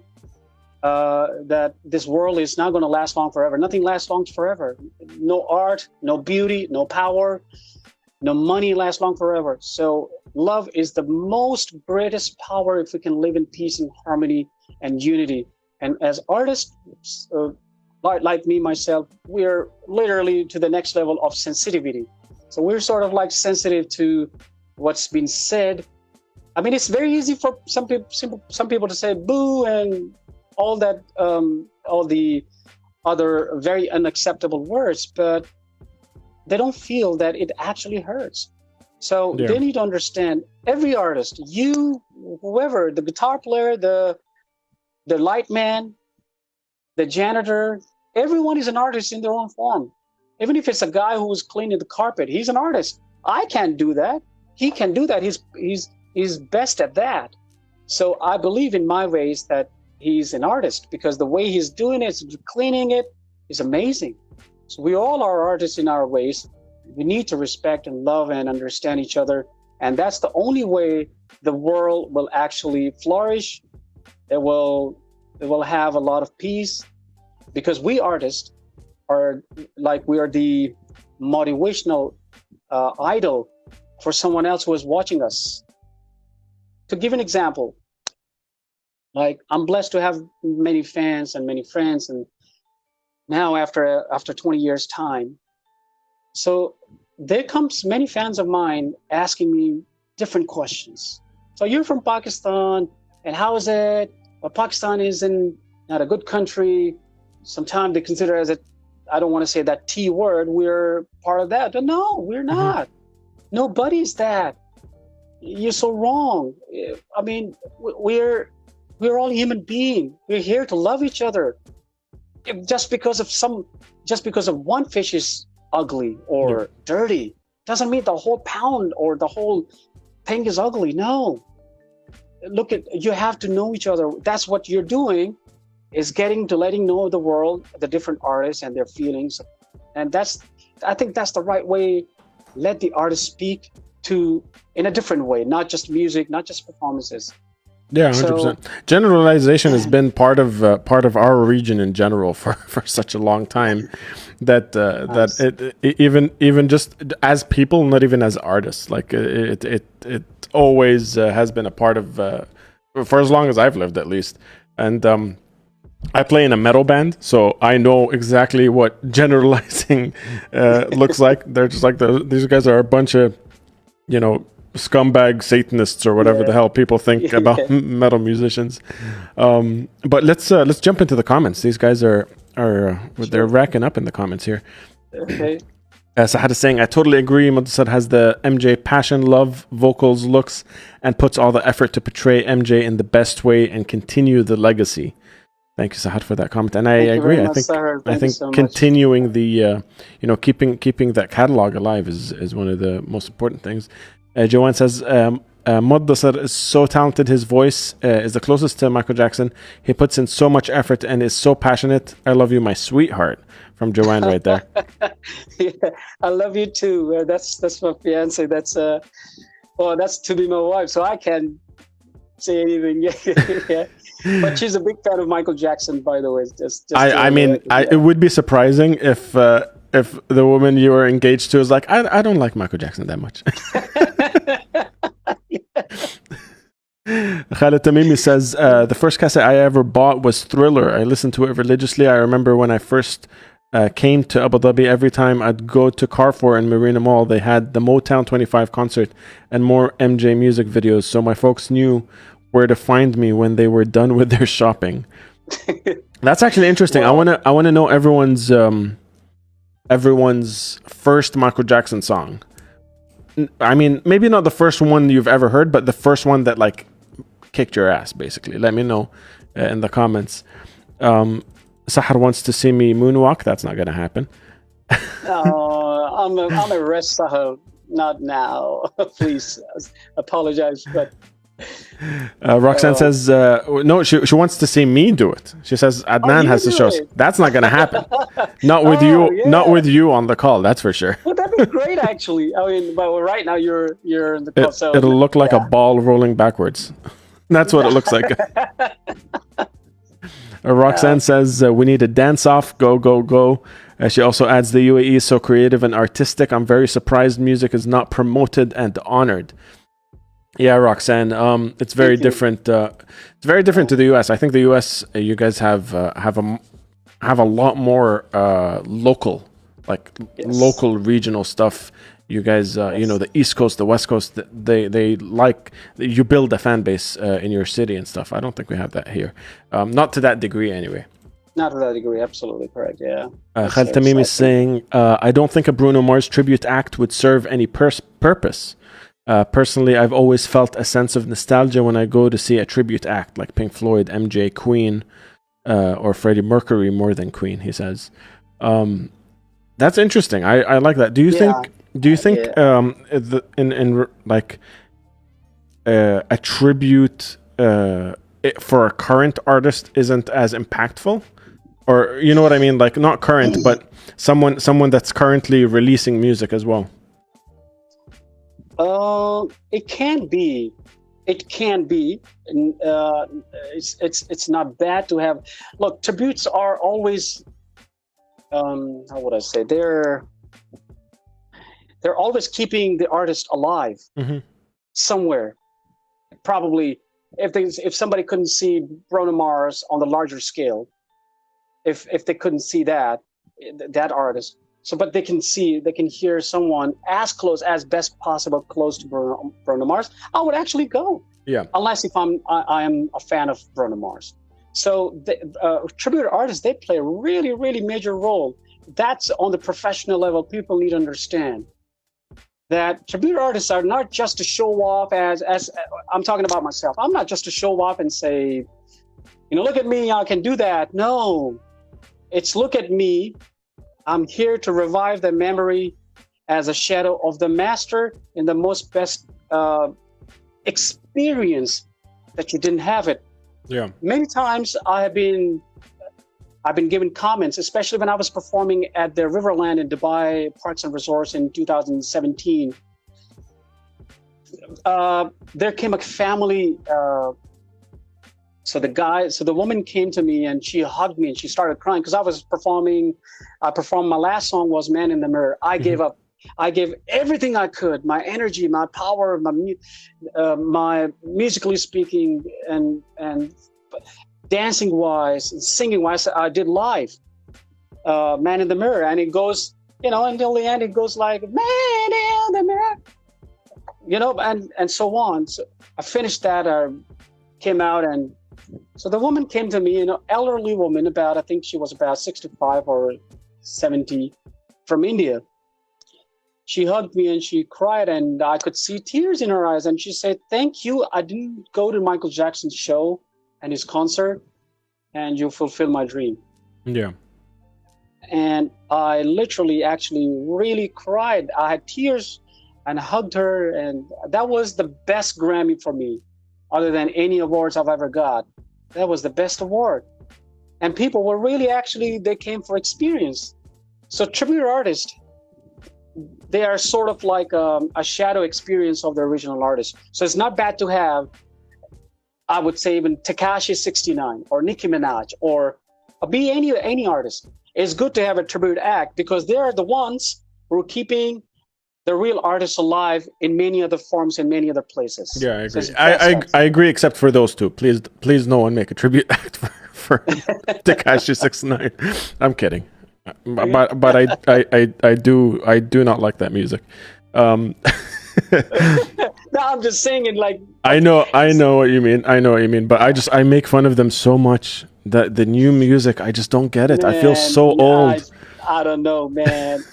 that this world is not going to last long forever. Nothing lasts long forever. No art, no beauty, no power, no money lasts long forever. So love is the most greatest power if we can live in peace and harmony and unity. And as artists, like me, myself, we're literally to the next level of sensitivity. So we're sort of like sensitive to what's been said. I mean, it's very easy for some people to say boo and all that, all the other very unacceptable words, but they don't feel that it actually hurts. So They need to understand, every artist, you, whoever, the guitar player, the light man, the janitor, everyone is an artist in their own form. Even if it's a guy who's cleaning the carpet, he's an artist. I can't do that. He can do that. He's best at that. So I believe in my ways that he's an artist, because the way he's doing it, cleaning it, is amazing. So we all are artists in our ways. We need to respect and love and understand each other. And that's the only way the world will actually flourish. It will have a lot of peace, because we artists are like, we are the motivational idol for someone else who is watching us. To give an example, like, I'm blessed to have many fans and many friends, and now after 20 years time, so there comes many fans of mine asking me different questions. So, you're from Pakistan, and how is it? Well, Pakistan is not a good country. Sometimes they consider as I don't want to say that T word, we're part of that. But no, we're not. Nobody's that. You're so wrong. I mean, we're all human beings. We're here to love each other. Just because of one fish is ugly or dirty doesn't mean the whole pound or the whole thing is ugly. No. You have to know each other. That's what you're doing, is letting know the world, the different artists and their feelings. And I think that's the right way. Let the artist speak in a different way, not just music, not just performances. Yeah, 100%. Generalization has been part of our region in general for such a long time, that it even just as people, not even as artists, like it always has been a part of for as long as I've lived, at least. And I play in a metal band, so I know exactly what generalizing looks like. They're just like these guys are a bunch of, scumbag Satanists or whatever the hell people think about metal musicians. But let's jump into the comments. These guys are they're racking up in the comments here. Okay. Sahad is saying, I totally agree. Mudassar has the MJ passion, love, vocals, looks, and puts all the effort to portray MJ in the best way and continue the legacy. Thank you, Sahad, for that comment. And I agree. I think continuing the keeping that catalog alive is one of the most important things. Joanne says, Mudassar is so talented. His voice is the closest to Michael Jackson. He puts in so much effort and is so passionate. I love you, my sweetheart. From Joanne right there. Yeah, I love you too. That's my fiance. That's to be my wife. So I can't say anything. Yeah. But she's a big fan of Michael Jackson, by the way. It would be surprising if the woman you were engaged to is like, I don't like Michael Jackson that much. Khalid Tamimi says, the first cassette I ever bought was Thriller. I listened to it religiously. I remember when I first came to Abu Dhabi, every time I'd go to Carrefour and Marina Mall, they had the Motown 25 concert and more MJ music videos, so my folks knew where to find me when they were done with their shopping. That's actually interesting. Well, I want to know everyone's first Michael Jackson song. I mean, maybe not the first one you've ever heard, but the first one that like kicked your ass, basically. Let me know in the comments. Sahar wants to see me moonwalk. That's not going to happen. I'm a rest, Sahar. Not now. Please apologize, but Roxanne says no. She wants to see me do it. She says Adnan has to show us. That's not going to happen. Not with you. Yeah. Not with you on the call. That's for sure. Well, that'd be great, actually. I mean, but right now you're in the call, so it'll look like a ball rolling backwards. That's what it looks like. Roxanne says we need a dance off. Go go go. She also adds the UAE is so creative and artistic. I'm very surprised music is not promoted and honored. Yeah, Roxanne. It's very different. It's very different to the US. I think the US, you guys have a lot more local, local regional stuff. You guys, the East Coast, the West Coast, they like you build a fan base in your city and stuff. I don't think we have that here, not to that degree anyway. Not to that degree, absolutely correct. Yeah. Khalid Tamim is saying, I don't think a Bruno Mars tribute act would serve any purpose. Personally, I've always felt a sense of nostalgia when I go to see a tribute act like Pink Floyd, MJ, Queen, or Freddie Mercury more than Queen. He says, that's interesting. I like that. Do you think? Do you think in a tribute for a current artist isn't as impactful, or you know what I mean? Like not current, but someone that's currently releasing music as well. It can be it can be. It's not bad to have. Look, tributes are always, how would I say, they're always keeping the artist alive somewhere. Probably, if somebody couldn't see Bruno Mars on the larger scale, if they couldn't see that artist, but they can hear someone as close as best possible close to Bruno Mars, I would actually go. Yeah. Unless if I am a fan of Bruno Mars. So the tribute artists, they play a really, really major role. That's on the professional level. People need to understand that tribute artists are not just to show off as I'm talking about myself. I'm not just to show off and say, look at me, I can do that. No, it's look at me. I'm here to revive the memory as a shadow of the master in the most best experience that you didn't have it. Yeah. Many times I've been given comments, especially when I was performing at the Riverland in Dubai Parks and Resorts in 2017. There came a family. So the woman came to me and she hugged me and she started crying because I was performing. I performed, my last song was "Man in the Mirror." I gave up. I gave everything I could, my energy, my power, my musically speaking and dancing wise and singing wise. I did live "Man in the Mirror," and it goes, until the end it goes like "Man in the Mirror," and so on. So I finished that. Came out, and so the woman came to me, an elderly woman, I think she was about 65 or 70, from India. She hugged me and she cried, and I could see tears in her eyes. And she said, "Thank you. I didn't go to Michael Jackson's show and his concert, and you fulfilled my dream." Yeah. And I literally actually really cried. I had tears and hugged her. And that was the best Grammy for me, other than any awards I've ever got. That was the best award. And people were really they came for experience. So tribute artists, they are sort of like a shadow experience of the original artist. So it's not bad to have, I would say, even Tekashi 69 or Nicki Minaj or be any artist. It's good to have a tribute act because they are the ones who are keeping the real artists alive in many other forms in many other places. Yeah, I agree. I agree, except for those two. Please, no one make a tribute act for Tekashi 69. I'm kidding. But I do not like that music. No, I'm just saying it like. I know what you mean. But I make fun of them so much that the new music, I just don't get it. Man, I feel so old. I don't know, man.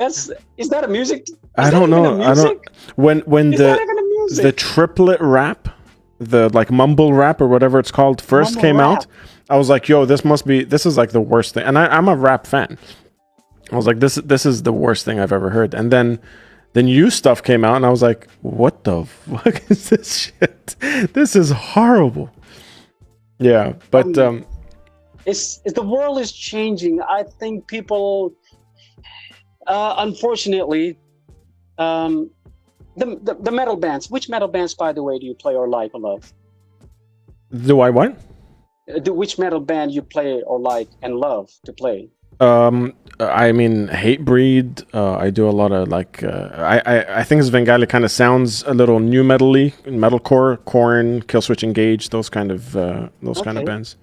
Is that a music? I don't know. When the triplet rap, the like mumble rap or whatever it's called first came out, I was like, yo, this is like the worst thing. And I'm a rap fan. I was like, this is the worst thing I've ever heard. And then the new stuff came out and I was like, what the fuck is this shit? This is horrible. Yeah, but it's the world is changing. I think people unfortunately, the metal bands. Which metal bands, by the way, do you play or like or love? Do I what? Which metal band you play or like and love to play? I mean, Hatebreed. I do a lot of like. I think Svengali kind of sounds a little new metal-y, metalcore, Korn, Killswitch Engage, those kind of bands.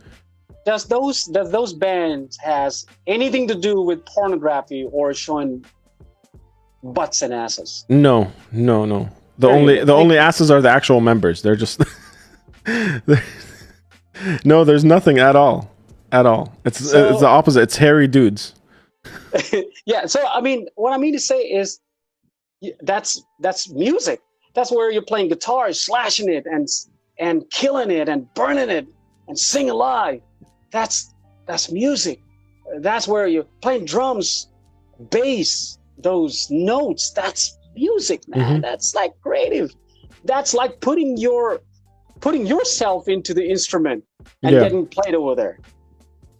Does those bands has anything to do with pornography or showing butts and asses? No. The only asses are the actual members. They're just no. There's nothing at all. It's the opposite. It's hairy dudes. Yeah. So I mean, what I mean to say is, that's music. That's where you're playing guitar, slashing it and killing it and burning it and singing live. That's music. That's where you're playing drums, bass, those notes. That's music, man. Mm-hmm. That's like creative. That's like putting yourself into the instrument and getting played over there.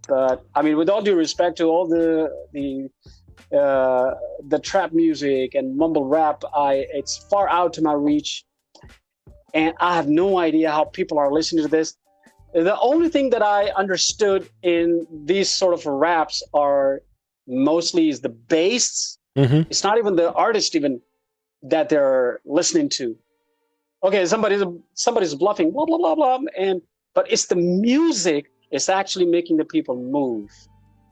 But I mean, with all due respect to all the trap music and mumble rap, it's far out to my reach. and I have no idea how people are listening to this. The only thing that I understood in these sort of raps are mostly is the bass. Mm-hmm. It's not even the artist even that they're listening to. Okay, somebody's bluffing, blah blah blah blah, but it's the music. It's actually making the people move.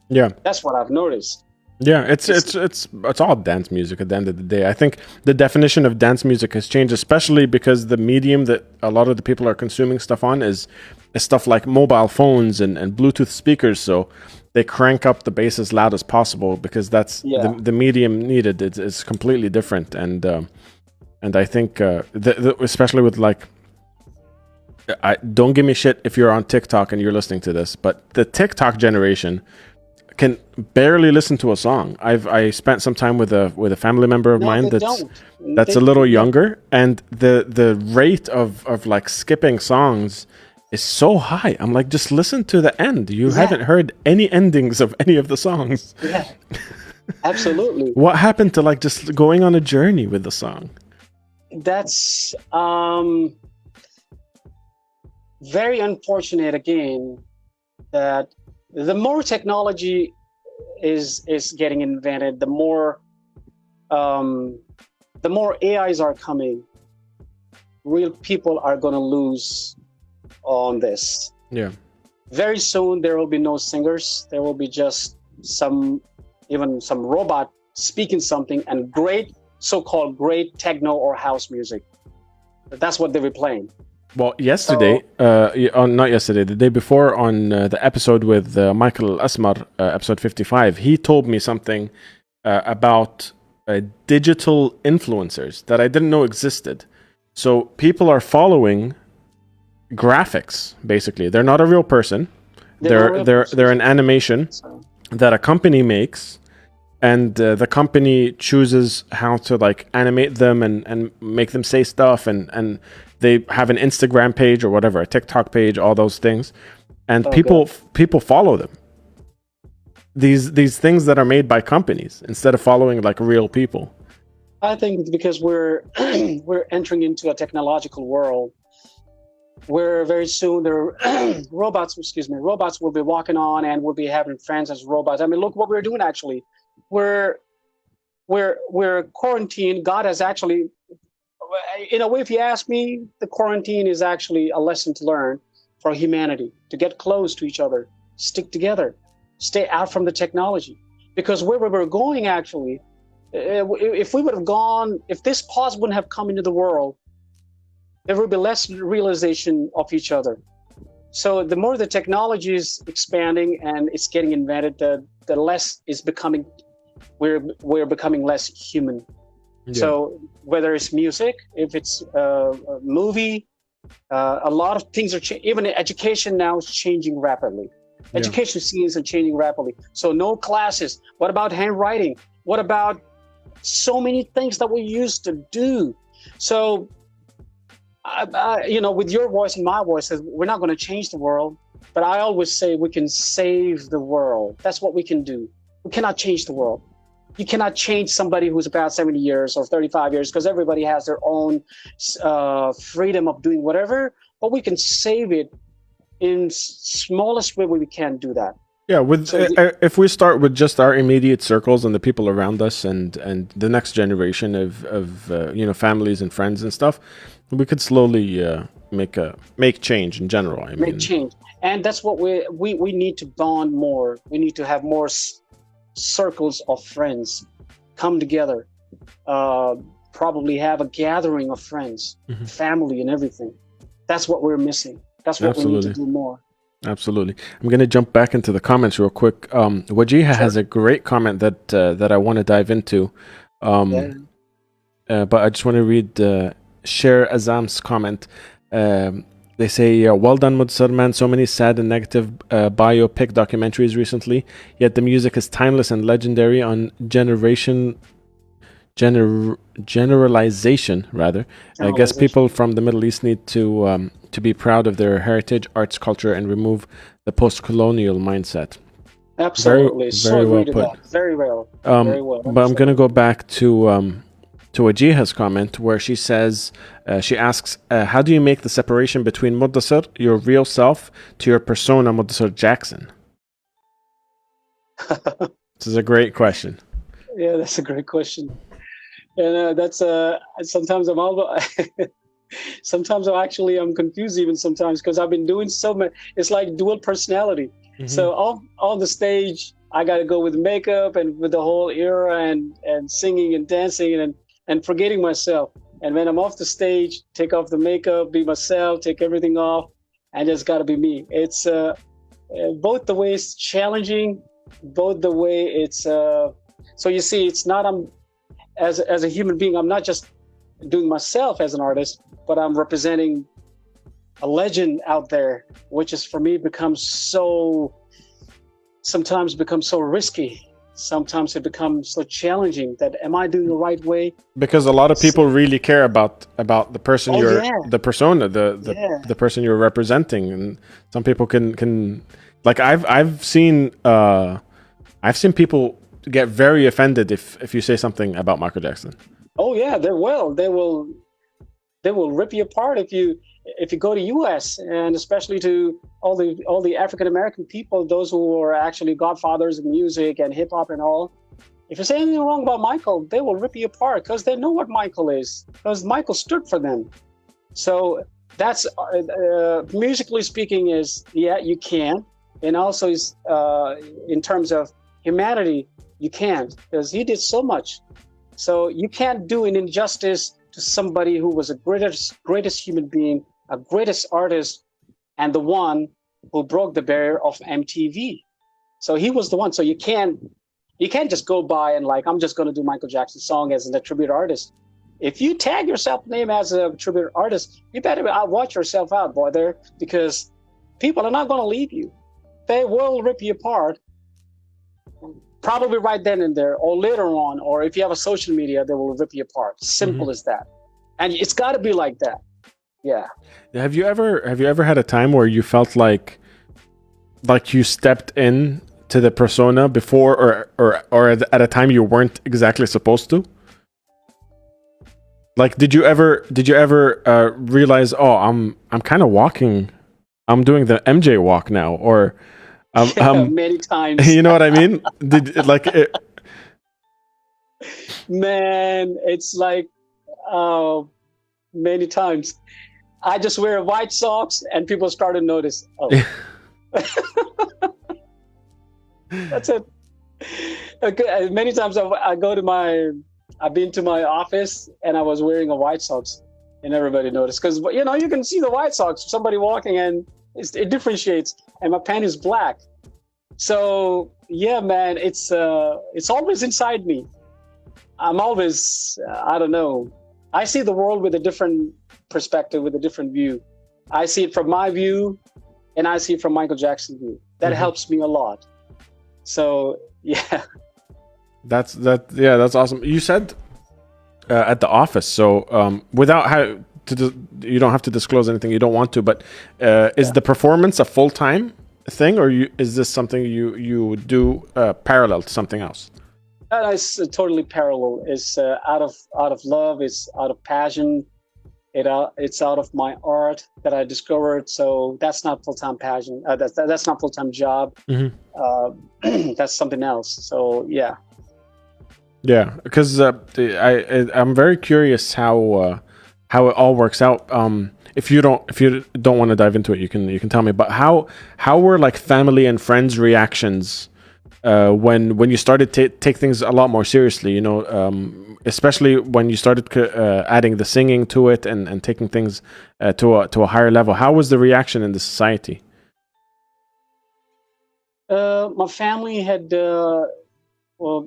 Yeah, that's what I've noticed. Yeah, it's all dance music at the end of the day. I think the definition of dance music has changed, especially because the medium that a lot of the people are consuming stuff on is stuff like mobile phones and Bluetooth speakers. So they crank up the bass as loud as possible because that's the medium needed. It's completely different, and I think especially with like, don't give me shit if you're on TikTok and you're listening to this, but the TikTok generation can barely listen to a song. I spent some time with a family member of mine that's a little younger, and the rate of like skipping songs is so high. I'm like, just listen to the end. You haven't heard any endings of any of the songs. Yeah, absolutely. What happened to like just going on a journey with the song? That's very unfortunate again, that the more technology is getting invented, the more AIs are coming, real people are going to lose on this. Yeah. Very soon there will be no singers. There will be just some robot speaking something, and so-called great techno or house music. That's what they were playing. Well, yesterday, not yesterday, the day before, on the episode with Michael Asmar, episode 55, he told me something about digital influencers that I didn't know existed. So people are following graphics, basically. They're not a real person. They're an animation that a company makes, and the company chooses how to like animate them and make them say stuff, and they have an Instagram page or whatever, a TikTok page, all those things, and people follow them. These things that are made by companies instead of following like real people. I think it's because we're entering into a technological world where very soon robots will be walking on and we'll be having friends as robots. I mean, look what we're doing actually. We're quarantined. God has actually, in a way, if you ask me, the quarantine is actually a lesson to learn for humanity, to get close to each other, stick together, stay out from the technology. Because where we were going actually, if we would have gone, if this pause wouldn't have come into the world, there would be less realization of each other. So the more the technology is expanding and it's getting invented, the less is becoming, we're becoming less human. Yeah. So whether it's music, if it's a movie, a lot of things are even education now is changing rapidly. Yeah. Education scenes are changing rapidly. So no classes. What about handwriting? What about so many things that we used to do? So, with your voice and my voice, we're not going to change the world, but I always say we can save the world. That's what we can do. We cannot change the world. You cannot change somebody who's about 70 years or 35 years because everybody has their own freedom of doing whatever, but we can save it in smallest way we can do that. Yeah, if we start with just our immediate circles and the people around us and the next generation of families and friends and stuff, we could slowly make change in general. Make change, and that's what we need to bond more. We need to have more circles of friends come together, probably have a gathering of friends, family and everything. That's what we're missing. That's what we need to do more. Absolutely. I'm going to jump back into the comments real quick. Wajiha has a great comment that I want to dive into. But I just want to read Sher Azam's comment. They say, well done, Mudassar, man. So many sad and negative biopic documentaries recently, yet the music is timeless and legendary on generalization, rather. I guess people from the Middle East need to be proud of their heritage, arts, culture, and remove the post-colonial mindset. Absolutely. Very well put. Very well. Very well. But I'm going to go back to to Wajiha's comment where she says, she asks, how do you make the separation between Mudassar, your real self, to your persona, Mudassar Jackson? This is a great question. Yeah, that's a great question. And that's sometimes sometimes I'm confused even sometimes because I've been doing so much. It's like dual personality. Mm-hmm. So on the stage, I got to go with makeup and with the whole era and singing and dancing and forgetting myself. And when I'm off the stage, take off the makeup, be myself, take everything off, and just got to be me. It's both the way it's challenging, both the way it's. So you see, it's not as a human being, I'm not just doing myself as an artist, but I'm representing a legend out there, which is for me sometimes becomes so risky. Sometimes it becomes so challenging that am I doing the right way? Because a lot of people really care about the person the persona, the person you're representing, and some people can like I've seen people get very offended if you say something about Michael Jackson. Oh yeah, they will rip you apart if you go to US, and especially to all the African American people, those who are actually godfathers of music and hip hop and all. If you say anything wrong about Michael, they will rip you apart because they know what Michael is, because Michael stood for them. So that's musically speaking is you can, and also is in terms of humanity you can't, because he did so much. So you can't do an injustice to somebody who was a greatest human being, a greatest artist, and the one who broke the barrier of MTV. So he was the one. So you can't just go by and like, I'm just going to do Michael Jackson's song as a tribute artist. If you tag yourself name as a tribute artist, you better watch yourself out, boy, there, because people are not going to leave you. They will rip you apart. Probably right then and there, or later on, or if you have a social media, they will rip you apart. Simple as that. And it's got to be like that. Yeah. Have you ever had a time where you felt like you stepped in to the persona before, or at a time you weren't exactly supposed to? Like, did you ever realize, oh, I'm kind of walking, I'm doing the MJ walk now, or many times. You know what I mean? Man, it's like many times. I just wear white socks and people start to notice. Oh, that's it. Okay. Many times I've been to my office and I was wearing a white socks and everybody noticed, because you can see the white socks, somebody walking, and it differentiates. And my pant is black. So yeah, man, it's always inside me. I'm always, I don't know. I see the world with a different perspective, with a different view. I see it from my view, and I see it from Michael Jackson's view. That helps me a lot. So yeah. That's awesome. You said at the office. So without you don't have to disclose anything you don't want to, but is the performance a full-time thing, or is this something you do parallel to something else? It's totally parallel. It's out of love. It's out of passion. It's out of my art that I discovered. So that's not full-time passion. That's not full-time job. That's something else. So yeah. Yeah, because I'm very curious how it all works out. If you don't want to dive into it, you can tell me. But how were like family and friends' reactions when you started to take things a lot more seriously? Especially when you started adding the singing to it and taking things to a higher level. How was the reaction in the society? My family had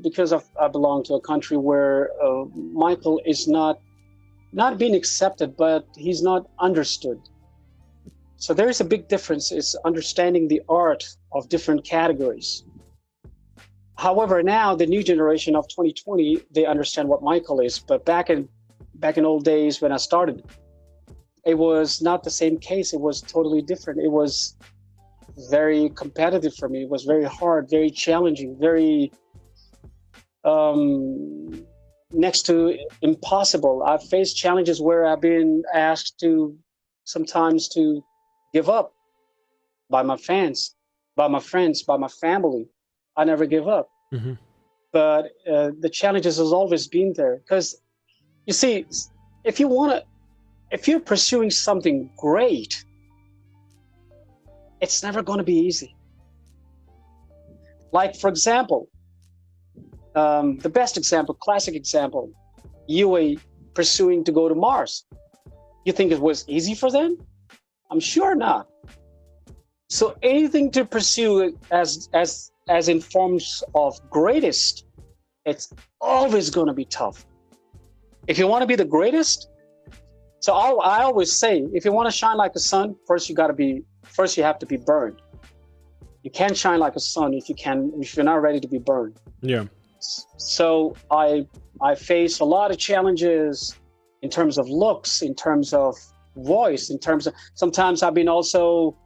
because I belong to a country where Michael is not being accepted, but he's not understood. So there is a big difference. It's understanding the art of different categories. However, now the new generation of 2020, they understand what Michael is. But back in old days when I started, it was not the same case. It was totally different. It was very competitive for me. It was very hard, very challenging, very next to impossible. I've faced challenges where I've been asked to sometimes to give up by my fans, by my friends, by my family. I never give up. Mm-hmm. But the challenges has always been there because you see, if you want to, if you're pursuing something great, it's never going to be easy. Like, for example, the best example, classic example, UA pursuing to go to Mars. You think it was easy for them? I'm sure not. So anything to pursue as in forms of greatest, it's always going to be tough. If you want to be the greatest, so I always say, if you want to shine like a sun, first you have to be burned. You can't shine like a sun if you're not ready to be burned. Yeah. So I face a lot of challenges in terms of looks, in terms of voice, in terms of, sometimes I've been also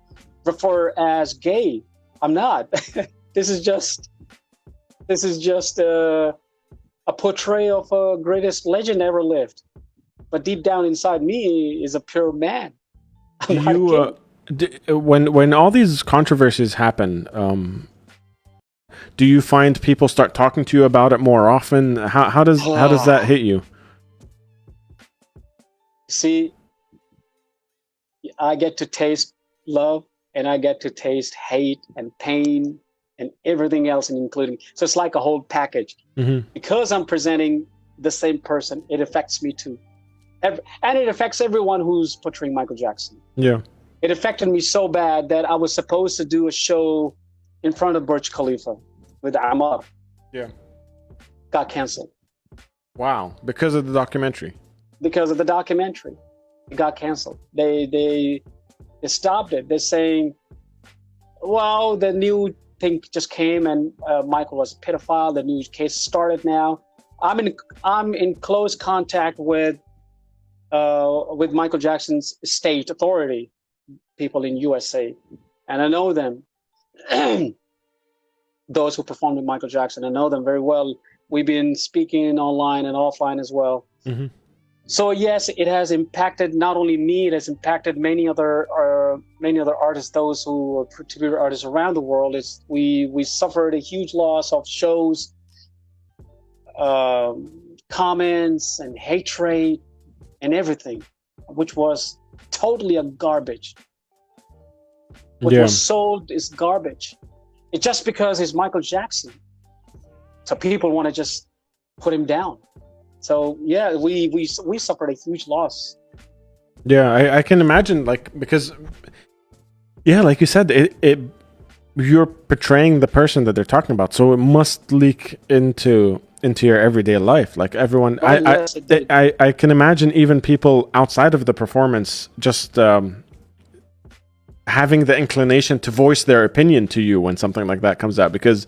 referred as gay. I'm not. This is just a portrayal of a greatest legend ever lived. But deep down inside me is a pure man. When all these controversies happen, do you find people start talking to you about it more often? How does that hit you? See, I get to taste love, and I get to taste hate and pain and everything else, and including. So it's like a whole package. Mm-hmm. Because I'm presenting the same person, it affects me too. And it affects everyone who's portraying Michael Jackson. Yeah. It affected me so bad that I was supposed to do a show in front of Burj Khalifa with Ammar. Yeah. Got canceled. Wow. Because of the documentary. Because of the documentary. It got canceled. They stopped it. They're saying, well, the new thing just came and Michael was a pedophile. The new case started now. I'm in close contact with Michael Jackson's state authority, people in USA, and I know them. Those who performed with Michael Jackson, I know them very well. We've been speaking online and offline as well. Mm-hmm. So yes, it has impacted not only me; it has impacted many other artists, those who are tribute artists around the world. We suffered a huge loss of shows, comments, and hatred, and everything, which was totally a garbage. What was sold is garbage. It's just because he's Michael Jackson, so people want to just put him down. So yeah, we suffered a huge loss. Yeah, I can imagine, because like you said, it you're portraying the person that they're talking about, so it must leak into your everyday life. Like everyone, Yes, I can imagine even people outside of the performance just having the inclination to voice their opinion to you when something like that comes out, because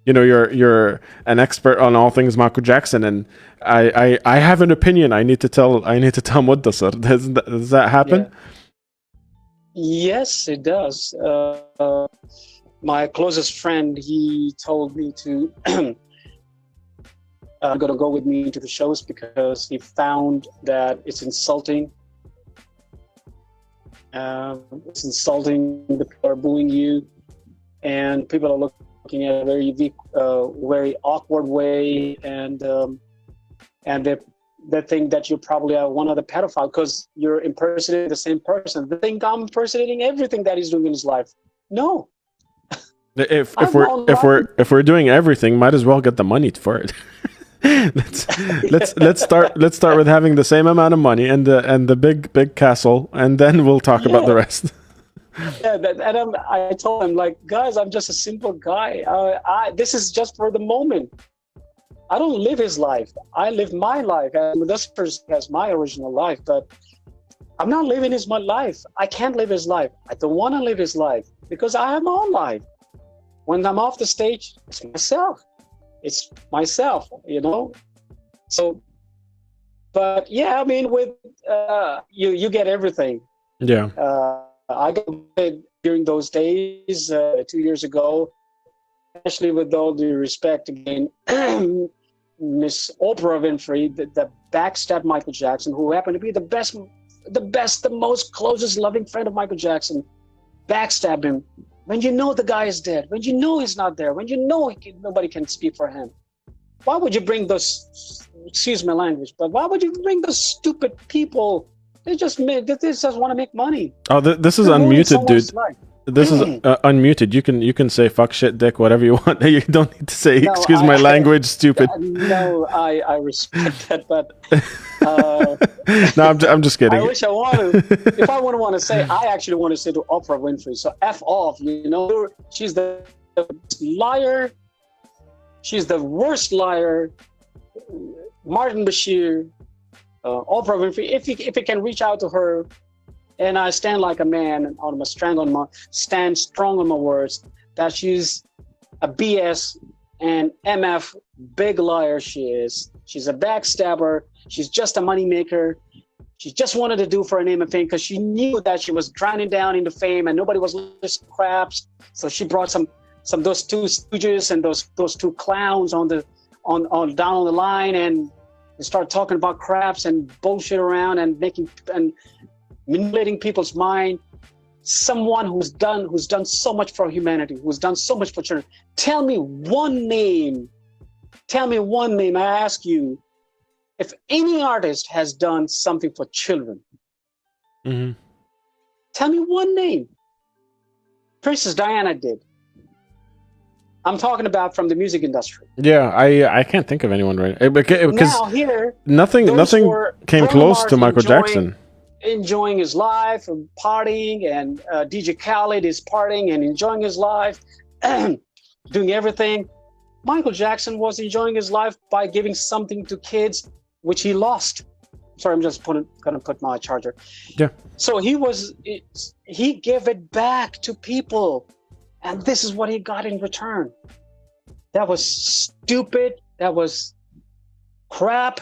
you're an expert on all things Michael Jackson, and I have an opinion. I need to tell Mudassar. Does that happen? Yeah. Yes, it does. My closest friend, he told me to going to go with me to the shows because he found that it's insulting. It's insulting. The people are booing you, and people are looking at a very awkward way, and they think that you're probably one other pedophile because you're impersonating the same person. They think I'm impersonating everything that he's doing in his life. No. If we're doing everything, might as well get the money for it. let's start with having the same amount of money and the big castle, and then we'll talk about the rest. Yeah, and I told him, like, guys, I'm just a simple guy. This is just for the moment. I don't live his life. I live my life. And this person has my original life, but I'm not living my life. I can't live his life. I don't want to live his life because I have my own life. When I'm off the stage, it's myself. It's myself, So, but yeah, I mean, with you get everything. Yeah. I got it during those days 2 years ago, especially with all due respect again. Miss Oprah Winfrey, the backstabbed Michael Jackson, who happened to be the most closest loving friend of Michael Jackson, backstabbed him when you know the guy is dead, when you know he's not there, when you know nobody can speak for him. Why would you bring those, excuse my language, but why would you bring those stupid people? They just want to make money. Oh, this is unmuted, dude. This is unmuted. You can say fuck, shit, dick, whatever you want. You don't need to say excuse my language, stupid. No, I respect that, but no, I'm just kidding. I wish I wanted. If I want to say, I actually want to say to Oprah Winfrey. So F off. You know, she's the liar. She's the worst liar. Martin Bashir, Oprah Winfrey. If you can reach out to her. And I stand like a man, stand strong on my words, that she's a BS and MF big liar she is. She's a backstabber. She's just a moneymaker. She just wanted to do for a name and fame because she knew that she was drowning down into fame and nobody was listening to craps. So she brought some those two stooges and those two clowns on down on the line, and they start talking about craps and bullshit around and manipulating people's mind. Someone who's done so much for humanity, who's done so much for children. Tell me one name. I ask you, if any artist has done something for children, tell me one name. Princess Diana did. I'm talking about from the music industry. Yeah, I can't think of anyone right because now here nothing came close to Michael Jackson. Enjoying his life and partying, and DJ Khaled is partying and enjoying his life, doing everything. Michael Jackson was enjoying his life by giving something to kids, which he lost. Sorry, I'm just gonna put my charger. Yeah. So he gave it back to people, and this is what he got in return. That was stupid. That was crap.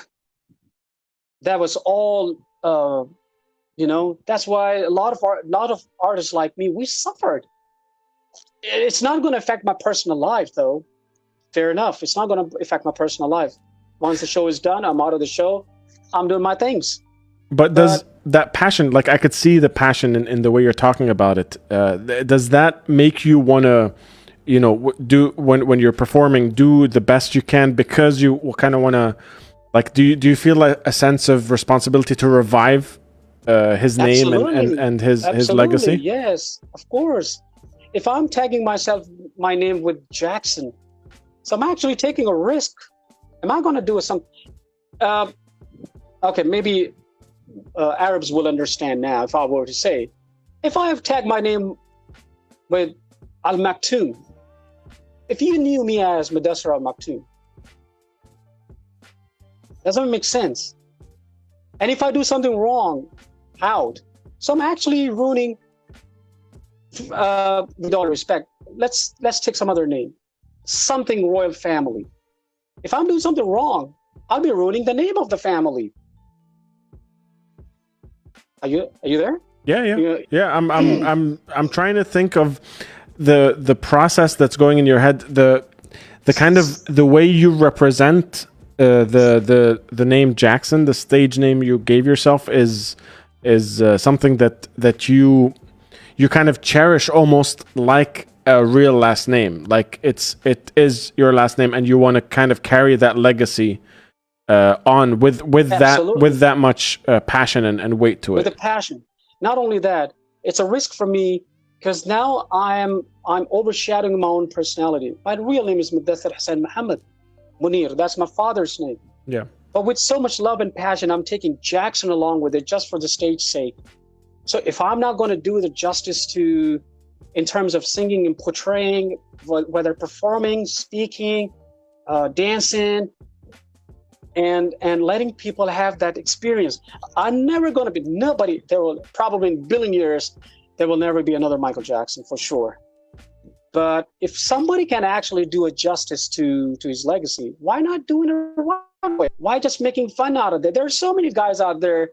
That was all. That's why a lot of artists like me, we suffered. It's not going to affect my personal life, though. Fair enough. It's not going to affect my personal life. Once the show is done, I'm out of the show. I'm doing my things. But does that passion, like I could see the passion in the way you're talking about it, does that make you want to, do when you're performing, do the best you can because you kind of want to, like, do you feel a sense of responsibility to revive his name and his legacy? Yes, of course. If I'm tagging my name with Jackson, so I'm actually taking a risk. Am I going to do something? Okay, maybe Arabs will understand now if I were to say, if I have tagged my name with Al Maktoum, if you knew me as Mudassar Al Maktoum, doesn't make sense. And if I do something wrong, out. So I'm actually ruining, with all respect, let's take some other name. Something royal family. If I'm doing something wrong, I'll be ruining the name of the family. Are you there? Yeah. I'm trying to think of the process that's going in your head, the kind of the way you represent the name Jackson, the stage name you gave yourself is something that you kind of cherish almost like a real last name. Like it is your last name, and you want to kind of carry that legacy on with that much passion and weight to it. With a passion. Not only that, it's a risk for me because now I'm overshadowing my own personality. My real name is Mudassar Hassan Muhammad Munir. That's my father's name. Yeah. But with so much love and passion, I'm taking Jackson along with it just for the stage sake. So if I'm not going to do the justice to, in terms of singing and portraying, whether performing, speaking, dancing, and letting people have that experience, I'm never going to be nobody. There will probably in a billion years, there will never be another Michael Jackson for sure. But if somebody can actually do a justice to his legacy, why not doing it the right way? Why just making fun out of it? There are so many guys out there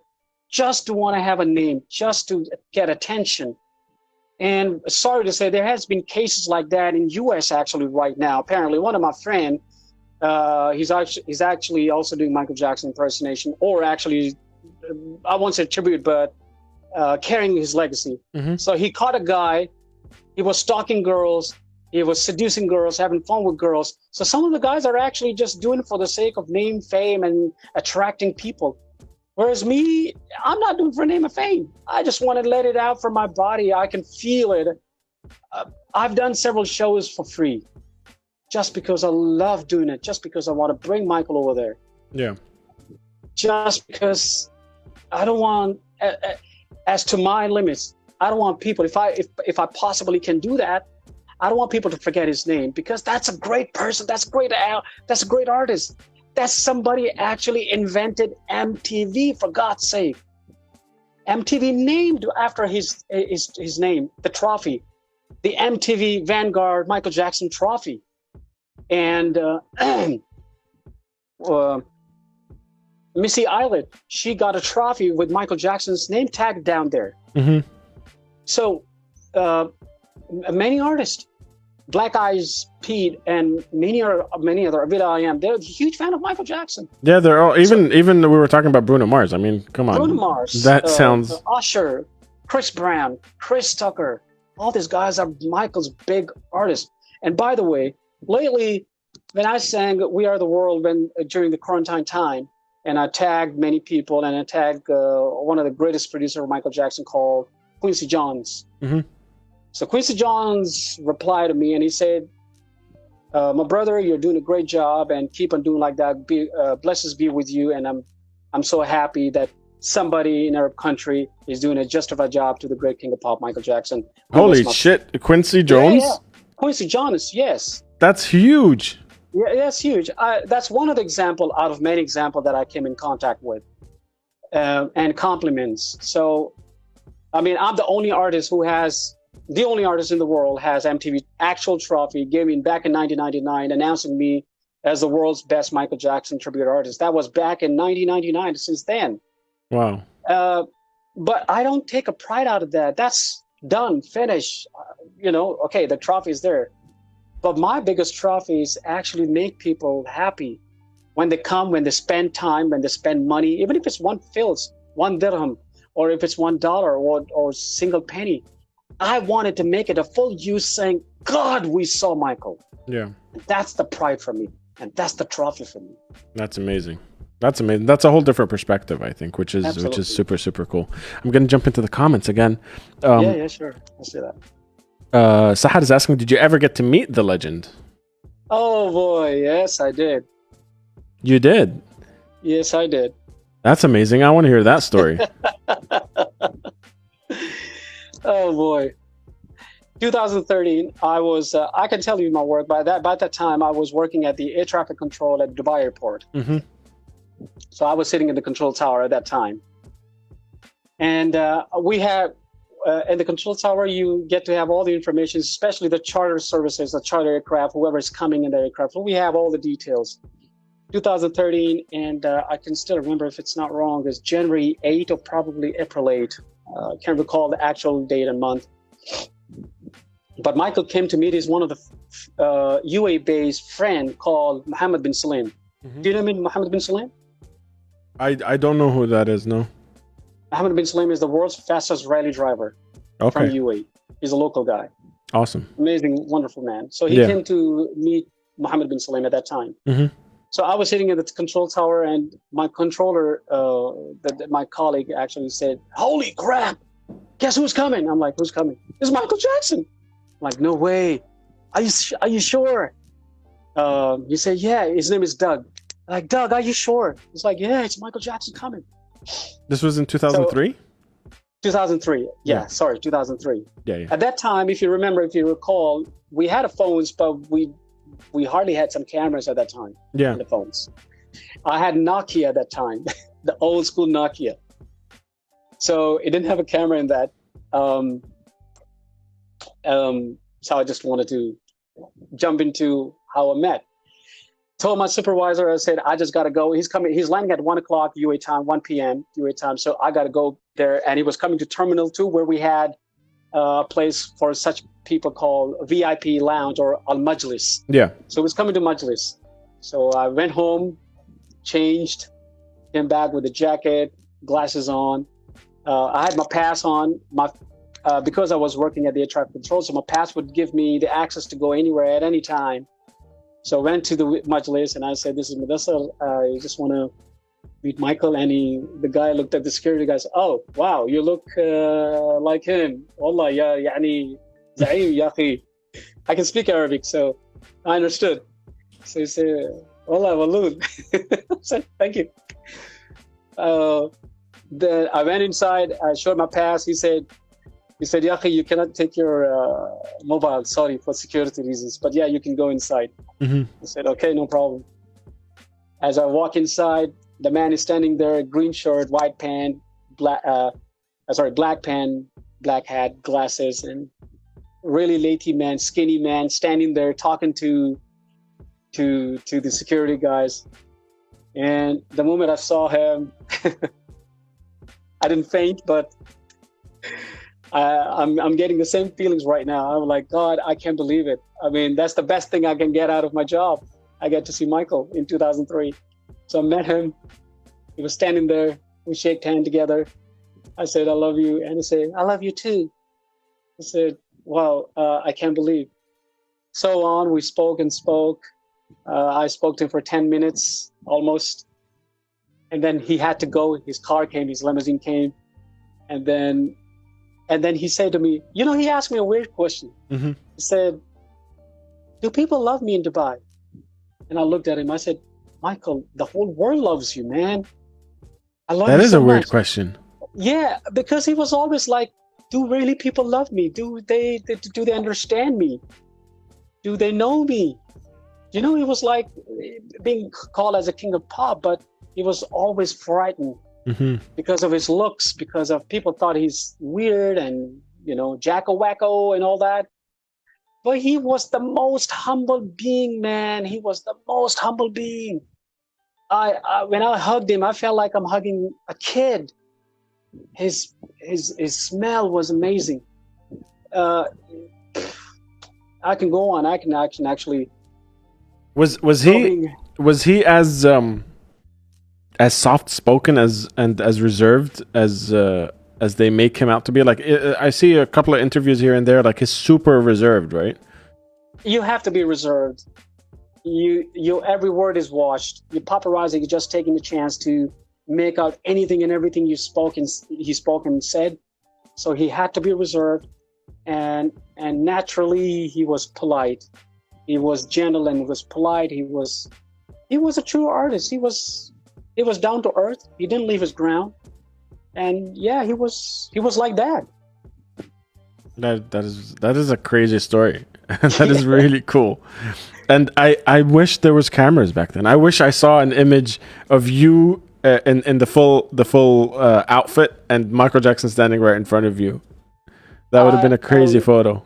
just to want to have a name, just to get attention. And sorry to say, there has been cases like that in U.S. actually right now. Apparently, one of my friends, He's actually also doing Michael Jackson impersonation, or actually, I won't say tribute, but carrying his legacy. Mm-hmm. So he caught a guy. He was stalking girls. He was seducing girls, having fun with girls. So some of the guys are actually just doing it for the sake of name, fame, and attracting people. Whereas me, I'm not doing it for name and fame. I just want to let it out from my body. I can feel it. I've done several shows for free, just because I love doing it. Just because I want to bring Michael over there. Yeah. Just because I don't want, as to my limits, I don't want people. If I possibly can do that, I don't want people to forget his name, because that's a great person. That's great. That's a great artist. That's somebody actually invented MTV, for God's sake. MTV named after his name, the trophy, the MTV Vanguard Michael Jackson trophy. And Missy Elliott, she got a trophy with Michael Jackson's name tag down there. Mm-hmm. So many artists, Black Eyes Pete, and many other, will.i.am, they're a huge fan of Michael Jackson. Yeah, they're all, even we were talking about Bruno Mars. I mean, come on. Bruno Mars. That sounds... Usher, Chris Brown, Chris Tucker. All these guys are Michael's big artists. And by the way, lately, when I sang We Are the World during the quarantine time, and I tagged many people, and I tagged one of the greatest producers of Michael Jackson called Quincy Jones. Mm-hmm. So Quincy Jones replied to me, and he said, my brother, you're doing a great job, and keep on doing like that. Blessings be with you, and I'm so happy that somebody in our country is doing a justified job to the great king of pop, Michael Jackson. Holy shit, Quincy Jones? Yeah. Quincy Jones, yes. That's huge. Yeah, that's huge. That's one of the example out of many examples that I came in contact with, and compliments. So, I mean, I'm the only artist in the world has MTV actual trophy given back in 1999, announcing me as the world's best Michael Jackson tribute artist. That was back in 1999. Since then. Wow. But I don't take a pride out of that. That's done, finished. Okay, the trophy is there. But my biggest trophy is actually make people happy when they come, when they spend time, when they spend money, even if it's one dirham, or if it's $1 or single penny. I wanted to make it a full use, saying, God, we saw Michael. Yeah. That's the pride for me. And that's the trophy for me. That's amazing. That's amazing. That's a whole different perspective, I think, which is super, super cool. I'm going to jump into the comments again. Yeah, sure. I'll say that. Sahad is asking, did you ever get to meet the legend? Oh, boy. Yes, I did. You did? Yes, I did. That's amazing. I want to hear that story. Oh, boy. 2013, I can tell you my work. By that time, I was working at the air traffic control at Dubai airport. Mm-hmm. So I was sitting in the control tower at that time. And we had, in the control tower, you get to have all the information, especially the charter services, the charter aircraft, whoever is coming in the aircraft. So we have all the details. 2013, and I can still remember, if it's not wrong, it's January 8 or probably April 8. Can't recall the actual date and month. But Michael came to meet. He's one of the UAE-based friend called Mohammed bin Salim. Mm-hmm. Do you know Mohammed bin Salim? I don't know who that is, no. Mohammed bin Salim is the world's fastest rally driver from UAE. He's a local guy. Awesome. Amazing, wonderful man. So he came to meet Mohammed bin Salim at that time. Mm-hmm. So I was sitting in the control tower, and my controller, my colleague actually said, "Holy crap, guess who's coming?" I'm like, "Who's coming?" "It's Michael Jackson." I'm like, "No way. Are you sure?" He said, "Yeah, his name is Doug." I'm like, "Doug, are you sure?" He's like, "Yeah, it's Michael Jackson coming." This was in 2003? 2003. Yeah, sorry, 2003. Yeah. At that time, if you recall, we had phones, but we hardly had some cameras at that time. Yeah. In the phones. I had Nokia at that time, the old school Nokia. So it didn't have a camera in that. So I just wanted to jump into how I met. Told my supervisor, I said, I just got to go. He's coming. He's landing at 1 o'clock UA time, 1 p.m. UA time. So I got to go there. And he was coming to Terminal 2, where we had a place for such people called VIP Lounge or Al Majlis. Yeah. So he was coming to Majlis. So I went home, changed, came back with a jacket, glasses on. I had my pass on. Because I was working at the air traffic control, so my pass would give me the access to go anywhere at any time. So I went to the majlis and I said, "This is Mudassar. I just want to meet Michael." And the guy looked at the security guy. Said, "Oh, wow, you look like him. Wallah, ya yani zaim ya akhi." I can speak Arabic, so I understood. So he said, "Wallah, walood." I said, "Thank you." Then I went inside. I showed my pass. He said, "Yaki, you cannot take your mobile. Sorry, for security reasons. But yeah, you can go inside." Mm-hmm. I said, "Okay, no problem." As I walk inside, the man is standing there, green shirt, white pant, black pant, black hat, glasses, and really latey man, skinny man, standing there talking to the security guys. And the moment I saw him, I didn't faint, but I'm getting the same feelings right now. I'm like, God, I can't believe it. I mean, that's the best thing I can get out of my job. I get to see Michael in 2003. So I met him. He was standing there. We shaked hands together. I said, "I love you." And he said, "I love you too." I said, "Wow, I can't believe." So on, we spoke and spoke. I spoke to him for 10 minutes almost. And then he had to go. His car came, his limousine came. And then he said to me, he asked me a weird question. Mm-hmm. He said, "Do people love me in Dubai?" And I looked at him. I said, "Michael, the whole world loves you, man. I love you so much." That is a weird question. Yeah, because he was always like, "Do really people love me? Do they understand me? Do they know me?" He was like being called as a king of pop, but he was always frightened because of his looks, because of people thought he's weird and, jacko-wacko and all that. But he was the most humble being, man. He was the most humble being. When I hugged him, I felt like I'm hugging a kid. His smell was amazing. I can go on. I can actually. Was he as soft spoken and as reserved as they make him out to be? Like, I see a couple of interviews here and there. Like, he's super reserved, right? You have to be reserved. You every word is watched. Your paparazzi, you're just taking the chance to make out anything and everything he spoke and said. So he had to be reserved, and naturally he was polite. He was gentle and he was polite. He was a true artist. He was down to earth. He didn't leave his ground, and yeah, he was like that. That is a crazy story. That is really cool. And I wish there was cameras back then. I wish I saw an image of you in the full outfit and Michael Jackson standing right in front of you. That would have been a crazy photo.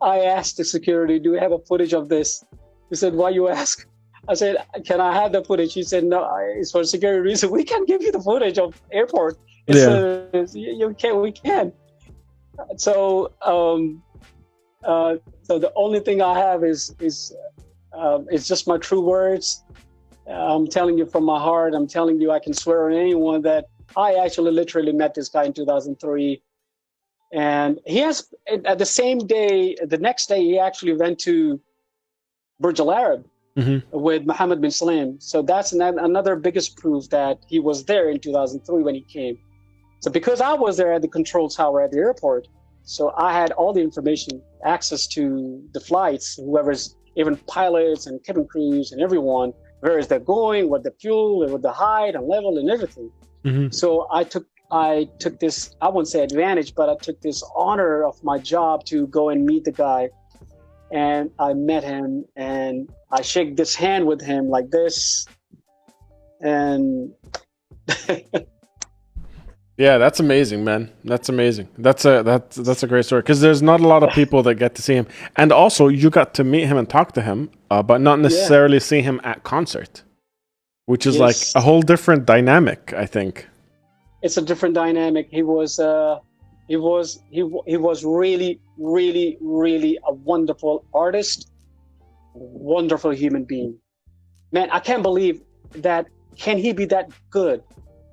I asked the security, "Do we have a footage of this?" He said, "Why you ask?" I said, "Can I have the footage?" He said, "No, it's for security reasons. We can't give you the footage of airport." You can't. We can. So the only thing I have is just my true words. I'm telling you from my heart. I'm telling you, I can swear on anyone that I actually literally met this guy in 2003. And he has, at the same day, the next day, he actually went to Burj Al Arab with Mohammed bin Salman. So that's another biggest proof that he was there in 2003 when he came. So because I was there at the control tower at the airport, so I had all the information, access to the flights, whoever's, even pilots and cabin crews and everyone, where is they're going, what the fuel, what the height and level and everything. So I took this, I wouldn't say advantage, but I took this honor of my job to go and meet the guy. And I met him and I shake this hand with him like this. And yeah, that's amazing, man. That's amazing. That's a great story, because there's not a lot of people that get to see him. And also, you got to meet him and talk to him, but not necessarily see him at concert, which is like a whole different dynamic, I think. It's a different dynamic. He was really, really, really a wonderful artist, wonderful human being. Man, I can't believe that. Can he be that good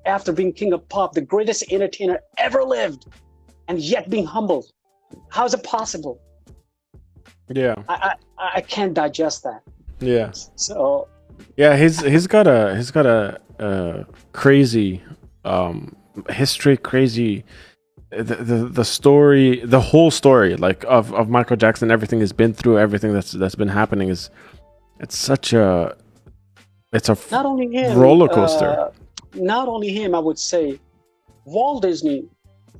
after being king of pop, the greatest entertainer ever lived, and yet being humbled? How is it possible? Yeah. I can't digest that. Yeah. So Yeah, he's got a crazy history, crazy the story, the whole story, like of Michael Jackson, everything he's been through, everything that's been happening is it's such a not only him, roller coaster. not only him, I would say Walt Disney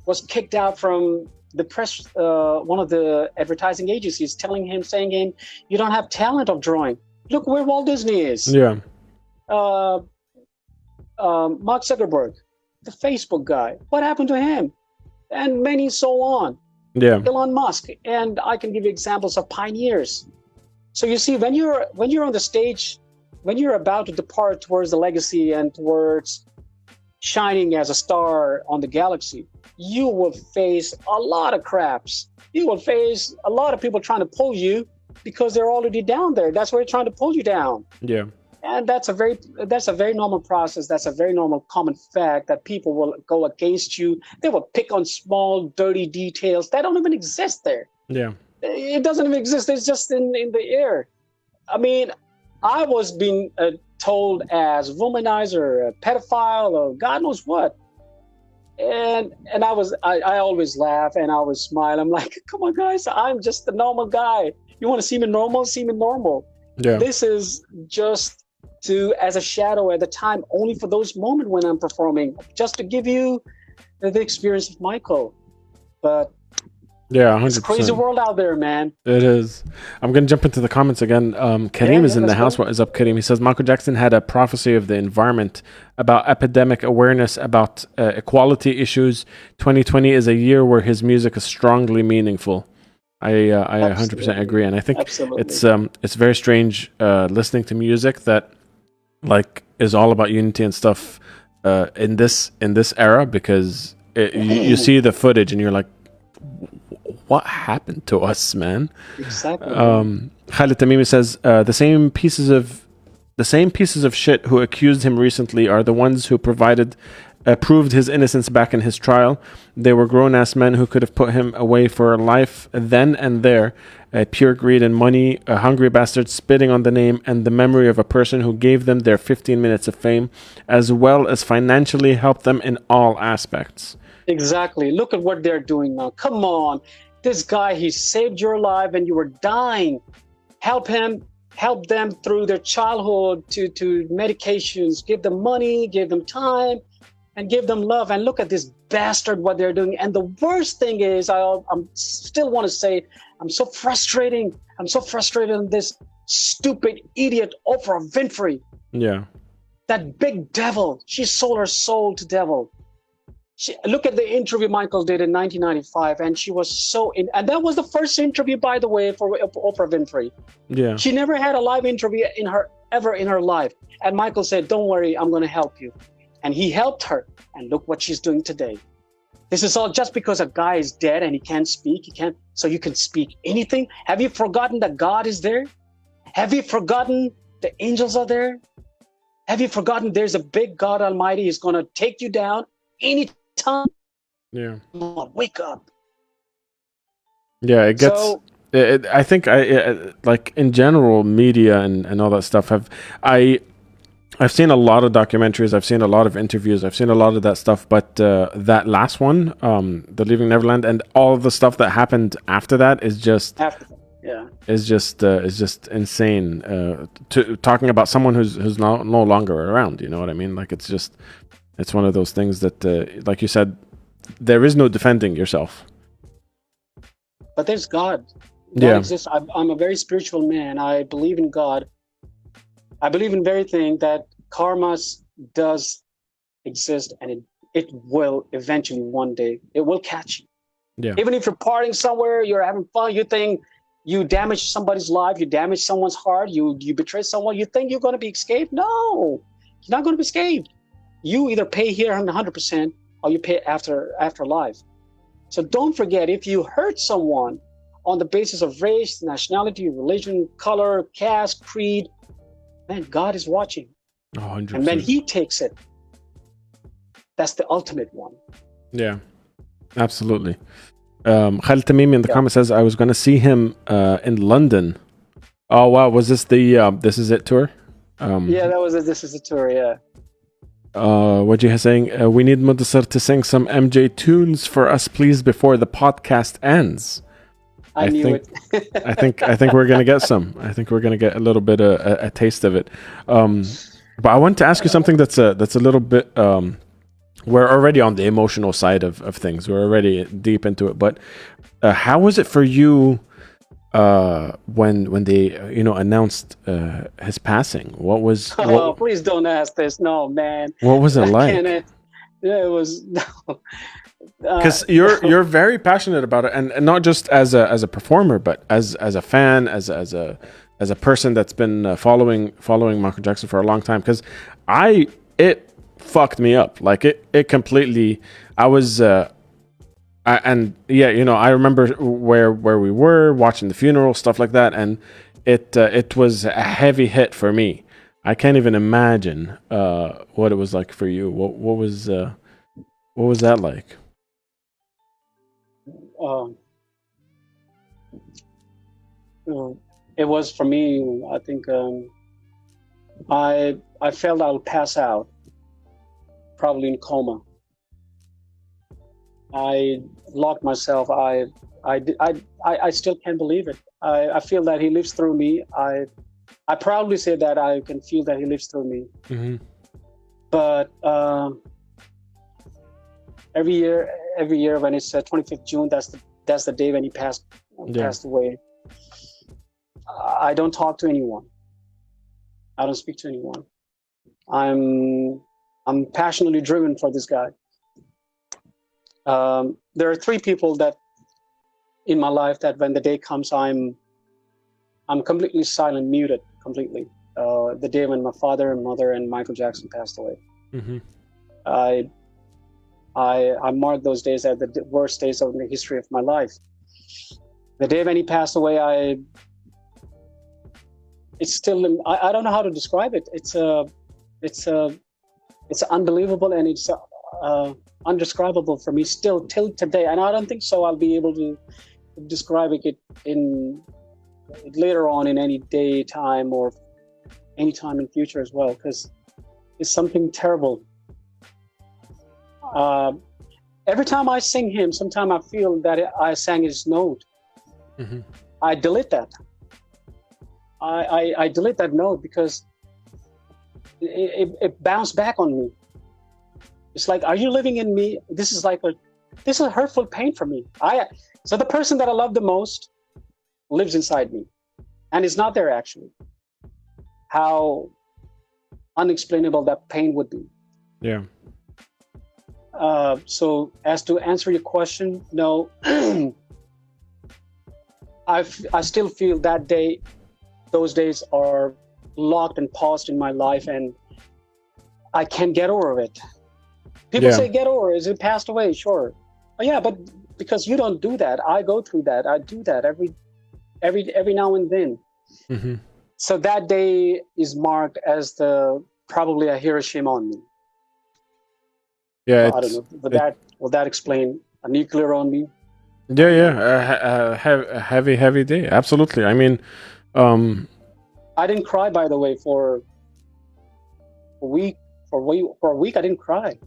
was kicked out from the press, one of the advertising agencies, saying him, you don't have talent of drawing. Look where Walt Disney is. Yeah. Mark Zuckerberg, the Facebook guy, what happened to him? And many so on. Yeah. Elon Musk, and I can give you examples of pioneers. So you see, when you're on the stage, when you're about to depart towards the legacy and towards shining as a star on the galaxy, you will face a lot of craps. You will face a lot of people trying to pull you because they're already down there. That's where they're trying to pull you down. Yeah. And that's a very normal process. That's a very normal common fact that people will go against you. They will pick on small, dirty details that don't even exist there. Yeah. It doesn't even exist. It's just in the air. I mean, I was being told as womanizer, a pedophile, or God knows what. And I always laugh and I always smile. I'm like, come on, guys, I'm just a normal guy. You want to see me normal? See me normal. Yeah. This is just as a shadow at the time, only for those moments when I'm performing, just to give you the experience of Michael. But yeah, 100%. It's a crazy world out there, man. It is. I'm going to jump into the comments again. Kareem is in the house. What is up, Kareem? He says, Michael Jackson had a prophecy of the environment, about epidemic awareness, about equality issues. 2020 is a year where his music is strongly meaningful. I 100% agree. And I think it's very strange listening to music that like is all about unity and stuff in this era, because you see the footage and you're like, what happened to us, man? Exactly. Khalid Tamimi says the same pieces of shit who accused him recently are the ones who proved his innocence back in his trial. They were grown-ass men who could have put him away for life then and there. Pure greed and money, a hungry bastard spitting on the name and the memory of a person who gave them their 15 minutes of fame, as well as financially helped them in all aspects. Exactly. Look at what they're doing now. Come on. This guy, he saved your life when you were dying. Help him. Help them through their childhood to medications. Give them money, give them time, and give them love. And look at this bastard, what they're doing. And the worst thing is, I'm still want to say, I'm so frustrated on this stupid idiot Oprah Winfrey. Yeah. That big devil. She sold her soul to devil. Look at the interview Michael did in 1995, and she was and that was the first interview, by the way, for Oprah Winfrey. Yeah. She never had a live interview ever in her life. And Michael said, don't worry, I'm going to help you. And he helped her. And look what she's doing today. This is all just because a guy is dead and he can't speak. So you can speak anything. Have you forgotten that God is there? Have you forgotten the angels are there? Have you forgotten there's a big God Almighty is going to take you down anytime? Yeah. Come on, wake up. Yeah, it gets. I think like in general, media and all that stuff. I've seen a lot of documentaries. I've seen a lot of interviews. I've seen a lot of that stuff. But that last one, the Leaving Neverland, and all the stuff that happened after that is just is just insane. Talking about someone who's no longer around. You know what I mean? Like it's one of those things that, like you said, there is no defending yourself. But there's God. God exists. I'm a very spiritual man. I believe in God. I believe in very thing that karma does exist, and it will eventually one day, it will catch you. Yeah. Even if you're partying somewhere, you're having fun, you think you damage somebody's life, you damage someone's heart, you betray someone, you think you're going to be escaped? No, you're not going to be escaped. You either pay here 100% or you pay after life. So don't forget, if you hurt someone on the basis of race, nationality, religion, color, caste, creed, man, God is watching. 100%. And when he takes it, that's the ultimate one. Yeah, absolutely. Khalid Tamimi in the Yeah. comment says, I was going to see him in London. Oh, wow. Was this the This Is It tour? Yeah, that was This Is a Tour, yeah. What you saying? We need Mudassar to sing some MJ tunes for us, please, before the podcast ends. I knew think, it. I think we're gonna get some. I think we're gonna get a little bit a taste of it. But I want to ask you something that's a little bit. We're already on the emotional side of things. We're already deep into it. But how was it for you when they announced his passing? What was? Please don't ask this. No, man. What was it like? Yeah, it was. Because you're very passionate about it, and not just as a performer, but as a fan, as a person that's been following Michael Jackson for a long time. Because it fucked me up, like it completely. I was I remember where we were watching the funeral, stuff like that, and it was a heavy hit for me. I can't even imagine what it was like for you. What was that like? It was for me. I think I felt I would pass out, probably in coma. I locked myself. I still can't believe it. I feel that he lives through me. I proudly say that I can feel that he lives through me. Mm-hmm. But every year when it's 25th June, that's the day when he passed away. I don't talk to anyone. I don't speak to anyone. I'm passionately driven for this guy. There are three people that in my life that when the day comes, I'm completely silent, muted completely. The day when my father and mother and Michael Jackson passed away. Mm-hmm. I mark those days as the worst days of the history of my life. The day when he passed away, it's still, I don't know how to describe it. It's unbelievable, and it's undescribable for me still till today. And I don't think so I'll be able to describe it in later on in any day, time, or any time in future as well, because it's something terrible. Every time I sing him, sometimes I feel that I sang his note. Mm-hmm. I delete that. I delete that note because it bounced back on me. It's like, are you living in me? This is a hurtful pain for me. So the person that I love the most lives inside me, and is not there actually. How unexplainable that pain would be. Yeah. So as to answer your question, no, I still feel those days are locked and paused in my life, and I can't get over it. People say get over it. Is it passed away? Sure. Oh, yeah, but because you don't do that, I go through that. I do that every now and then. Mm-hmm. So that day is marked as probably a Hiroshima on me. Yeah, I don't know. Will that explain a nuclear on me? Yeah. A heavy day. Absolutely. I mean, I didn't cry, by the way, for a week. For a week, I didn't cry.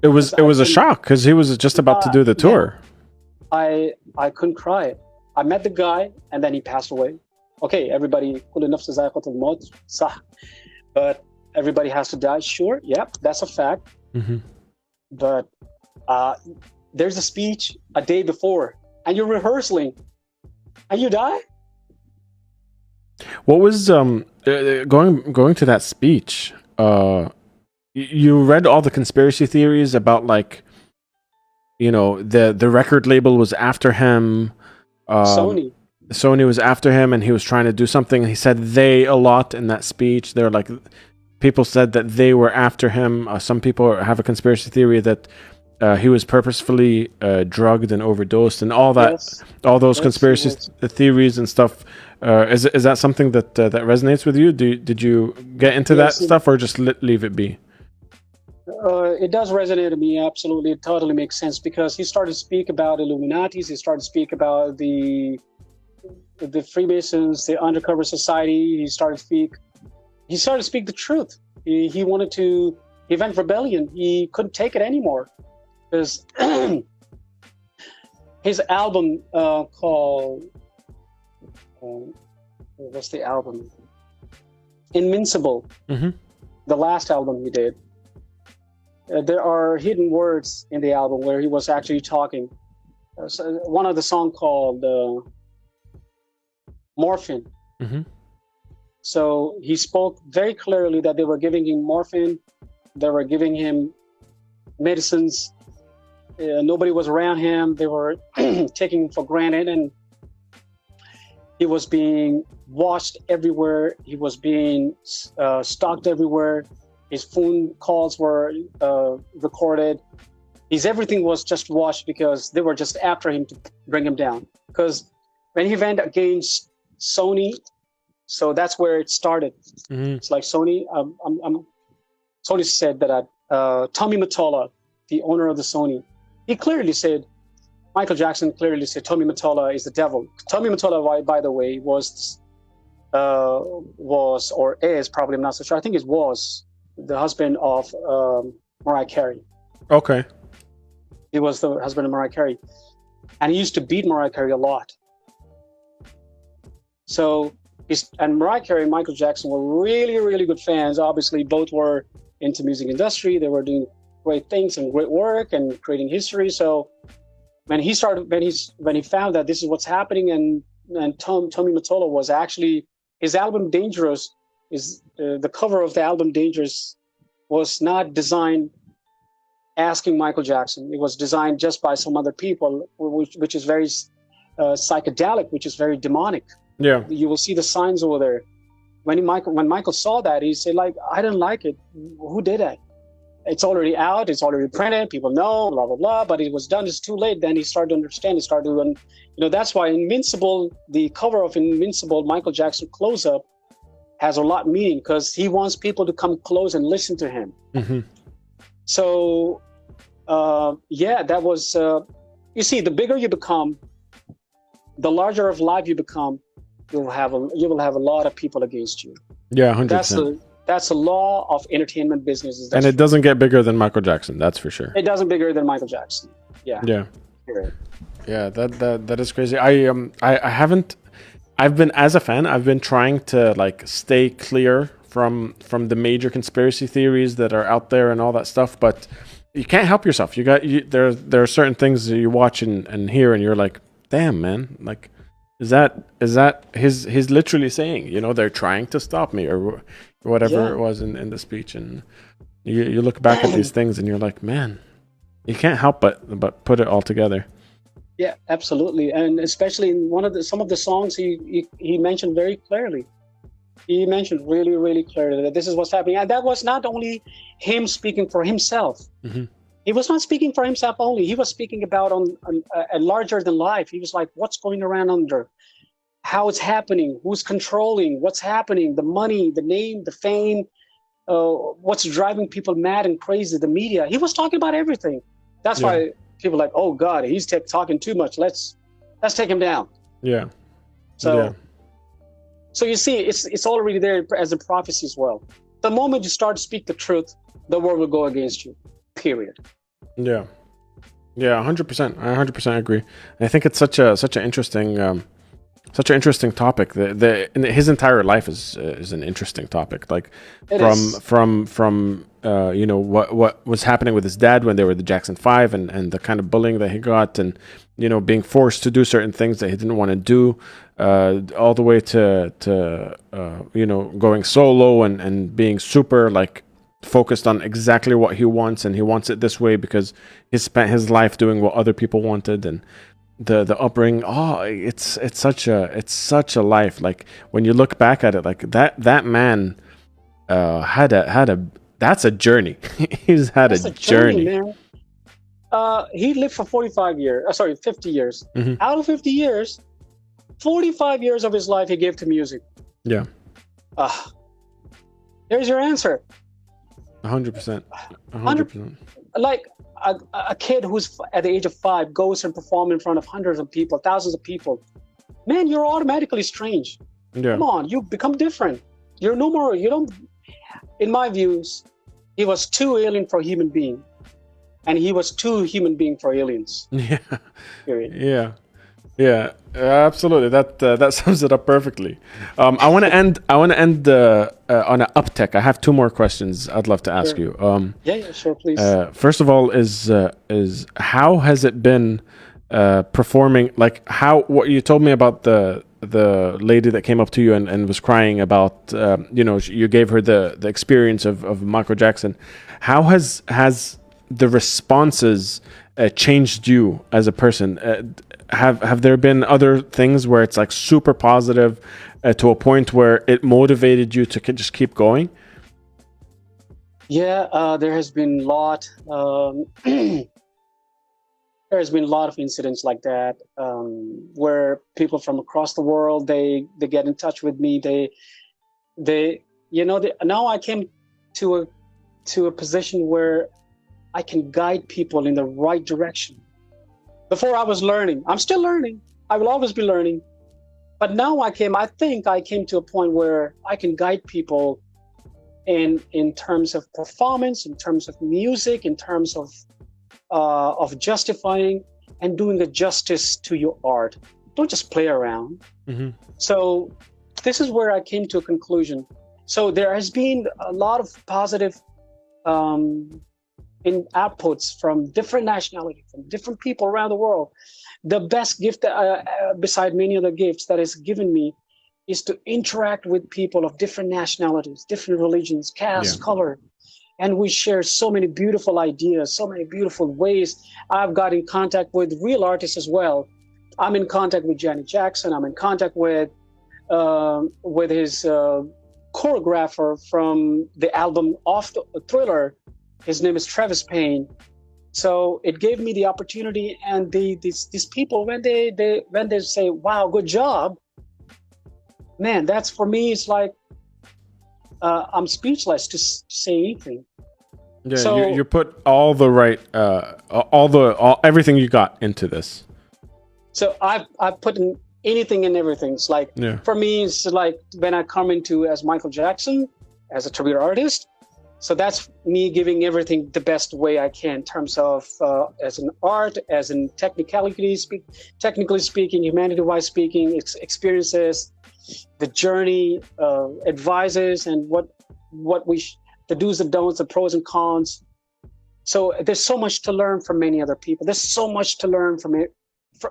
It was a shock because he was just about to do the tour. Yeah. I couldn't cry. I met the guy, and then he passed away. Okay, everybody, but everybody has to die. Sure, yep, that's a fact. Mm-hmm. But there's a speech a day before, and you're rehearsing, and you die. What was going to that speech? You read all the conspiracy theories about, like, the record label was after him. Sony was after him, and he was trying to do something. He said they a lot in that speech. They're like, people said that they were after him. Some people have a conspiracy theory that he was purposefully drugged and overdosed, and all that, Yes, all those yes, he conspiracy was. theories and stuff. Is that something that that resonates with you? Did you get into that Yes, stuff, or just leave it be? it does resonate with me. Absolutely, it totally makes sense because he started to speak about Illuminatis. He started to speak about the Freemasons, the undercover society. He started to speak. He started to speak the truth. He wanted to. He went rebellion. He couldn't take it anymore because his album called what's the album? Invincible. Mm-hmm. The last album he did. There are hidden words in the album where he was actually talking. So one of the song called Morphine. Mm-hmm. So he spoke very clearly that they were giving him morphine, they were giving him medicines. Nobody was around him. They were taking him for granted, and he was being watched everywhere. He was being stalked everywhere. His phone calls were recorded. His everything was just watched because they were just after him to bring him down. Because when he went against Sony, so that's where it started. Mm-hmm. It's like Sony. Sony said that Tommy Mottola, the owner of the Sony, he clearly said, Michael Jackson clearly said Tommy Mottola is the devil. Tommy Mottola, by the way, was or is, probably, I'm not so sure. I think it was the husband of Mariah Carey. Okay. He was the husband of Mariah Carey, and he used to beat Mariah Carey a lot. So and Mariah Carey and Michael Jackson were really, really good fans. Obviously, both were into music industry. They were doing great things and great work and creating history. So when he found that this is what's happening, and Tommy Mottola was actually, his album Dangerous is the cover of the album Dangerous was not designed asking Michael Jackson. It was designed just by some other people, which is very psychedelic, which is very demonic. Yeah. You will see the signs over there. When Michael saw that, he said, like, I didn't like it. Who did that? It's already out. It's already printed. People know, blah, blah, blah. But it was done. It's too late. Then he started to understand. He started to, that's why Invincible, the cover of Invincible, Michael Jackson close-up, has a lot of meaning because he wants people to come close and listen to him. Mm-hmm. So, that was, you see, the bigger you become, the larger of life you become, you will have a lot of people against you. Yeah, 100%. That's a law of entertainment businesses. And it doesn't get bigger than Michael Jackson, that's for sure. It doesn't bigger than Michael Jackson. Yeah. Yeah. Right. Yeah, that is crazy. I've been, as a fan, I've been trying to like stay clear from the major conspiracy theories that are out there and all that stuff, but you can't help yourself. There are certain things that you watch and hear and you're like, damn, man, like is that he's literally saying, they're trying to stop me or whatever it was in the speech, and you look back at these things and you're like, man, you can't help but put it all together. Yeah, absolutely. And especially in some of the songs he mentioned very clearly. He mentioned really, really clearly that this is what's happening. And that was not only him speaking for himself. Mm-hmm. He was not speaking for himself only. He was speaking about on a larger than life. He was like, what's going around under? How it's happening? Who's controlling? What's happening? The money, the name, the fame, what's driving people mad and crazy, the media. He was talking about everything. That's why people are like, oh God, he's talking too much. Let's take him down. Yeah. So you see, it's already there as a prophecy as well. The moment you start to speak the truth, the world will go against you. Period. Yeah. Yeah, 100%. I 100% agree. And I think it's such an interesting topic. His entire life is an interesting topic. Like from what was happening with his dad when they were the Jackson 5 and the kind of bullying that he got, and being forced to do certain things that he didn't want to do, all the way to going solo and being super like focused on exactly what he wants, and he wants it this way because he spent his life doing what other people wanted, and the upbringing. It's such a life. Like when you look back at it, like that man had a that's a journey. He's had a journey. Man. He lived for 45 years. Sorry, 50 years. Hmm. Out of 50 years, 45 years of his life he gave to music. Yeah. Uh, there's your answer. 100%. 100, 100%. like a kid who's at the age of 5 goes and performs in front of hundreds of people, thousands of people. Man, you're automatically strange. Yeah. Come on, you become different. You're no more, you don't, in my views, he was too alien for a human being. And he was too human being for aliens. Yeah. Period. Yeah. Yeah, absolutely. That sums it up perfectly. I want to end. on an uptick. I have two more questions I'd love to ask Sure. you. Yeah, sure, please. First of all, is how has it been performing? Like how what you told me about the lady that came up to you and was crying about. You gave her the experience of Michael Jackson. How has the responses changed you as a person? Have there been other things where it's like super positive to a point where it motivated you to just keep going? Yeah, there has been a lot. There has been a lot of incidents like that, where people from across the world they get in touch with me. Now I came to a position where I can guide people in the right direction. Before I was learning. I'm still learning. I will always be learning. But now I think I came to a point where I can guide people in terms of performance, in terms of music, in terms of justifying and doing a justice to your art. Don't just play around. Mm-hmm. So this is where I came to a conclusion. So there has been a lot of positive in outputs from different nationalities, from different people around the world. The best gift, beside many other gifts that is given me, is to interact with people of different nationalities, different religions, caste, color. And we share so many beautiful ideas, so many beautiful ways. I've got in contact with real artists as well. I'm in contact with Janet Jackson. I'm in contact with his choreographer from the album Off the Thriller. His name is Travis Payne. So it gave me the opportunity, and these people, when they say, "Wow, good job," man, that's for me. It's like I'm speechless to say anything. Yeah, so, you put all the right, everything you got into this. So I've put in anything and everything. It's like for me, it's like when I come into as Michael Jackson, as a tribute artist. So that's me giving everything the best way I can in terms of as an art, as in technically speaking, humanity-wise speaking, experiences, the journey, advices, and the do's and don'ts, the pros and cons. So there's so much to learn from many other people. There's so much to learn from it.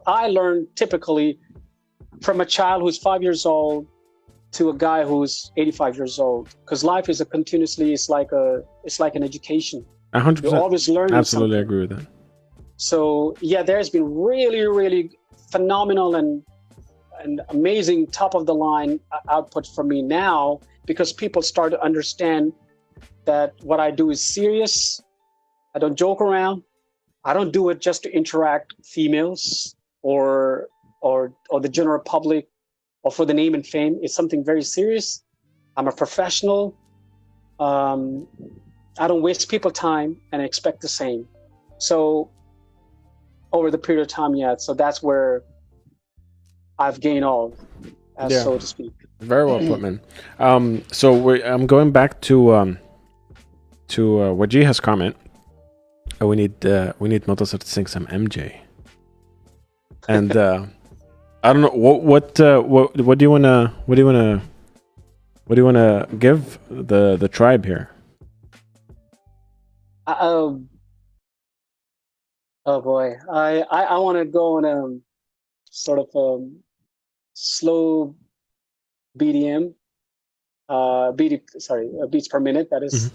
I learn typically from a child who's 5 years old to a guy who's 85 years old, because life is it's like an education. 100%. You're always learning. Absolutely something. agree with that. So yeah, there's been really, really phenomenal and amazing top of the line output for me now, because people start to understand that what I do is serious. I don't joke around. I don't do it just to interact females or the general public, or for the name and fame. It's something very serious. I'm a professional. I don't waste people's time, and I expect the same. So over the period of time, so that's where I've gained all, so to speak. Very well put, man. So I'm going back to Wajiha's comment. We need Mudassar to sing some MJ. And I don't know what do you wanna give the tribe here? Oh boy, I want to go on a sort of slow BDM, beats per minute. That is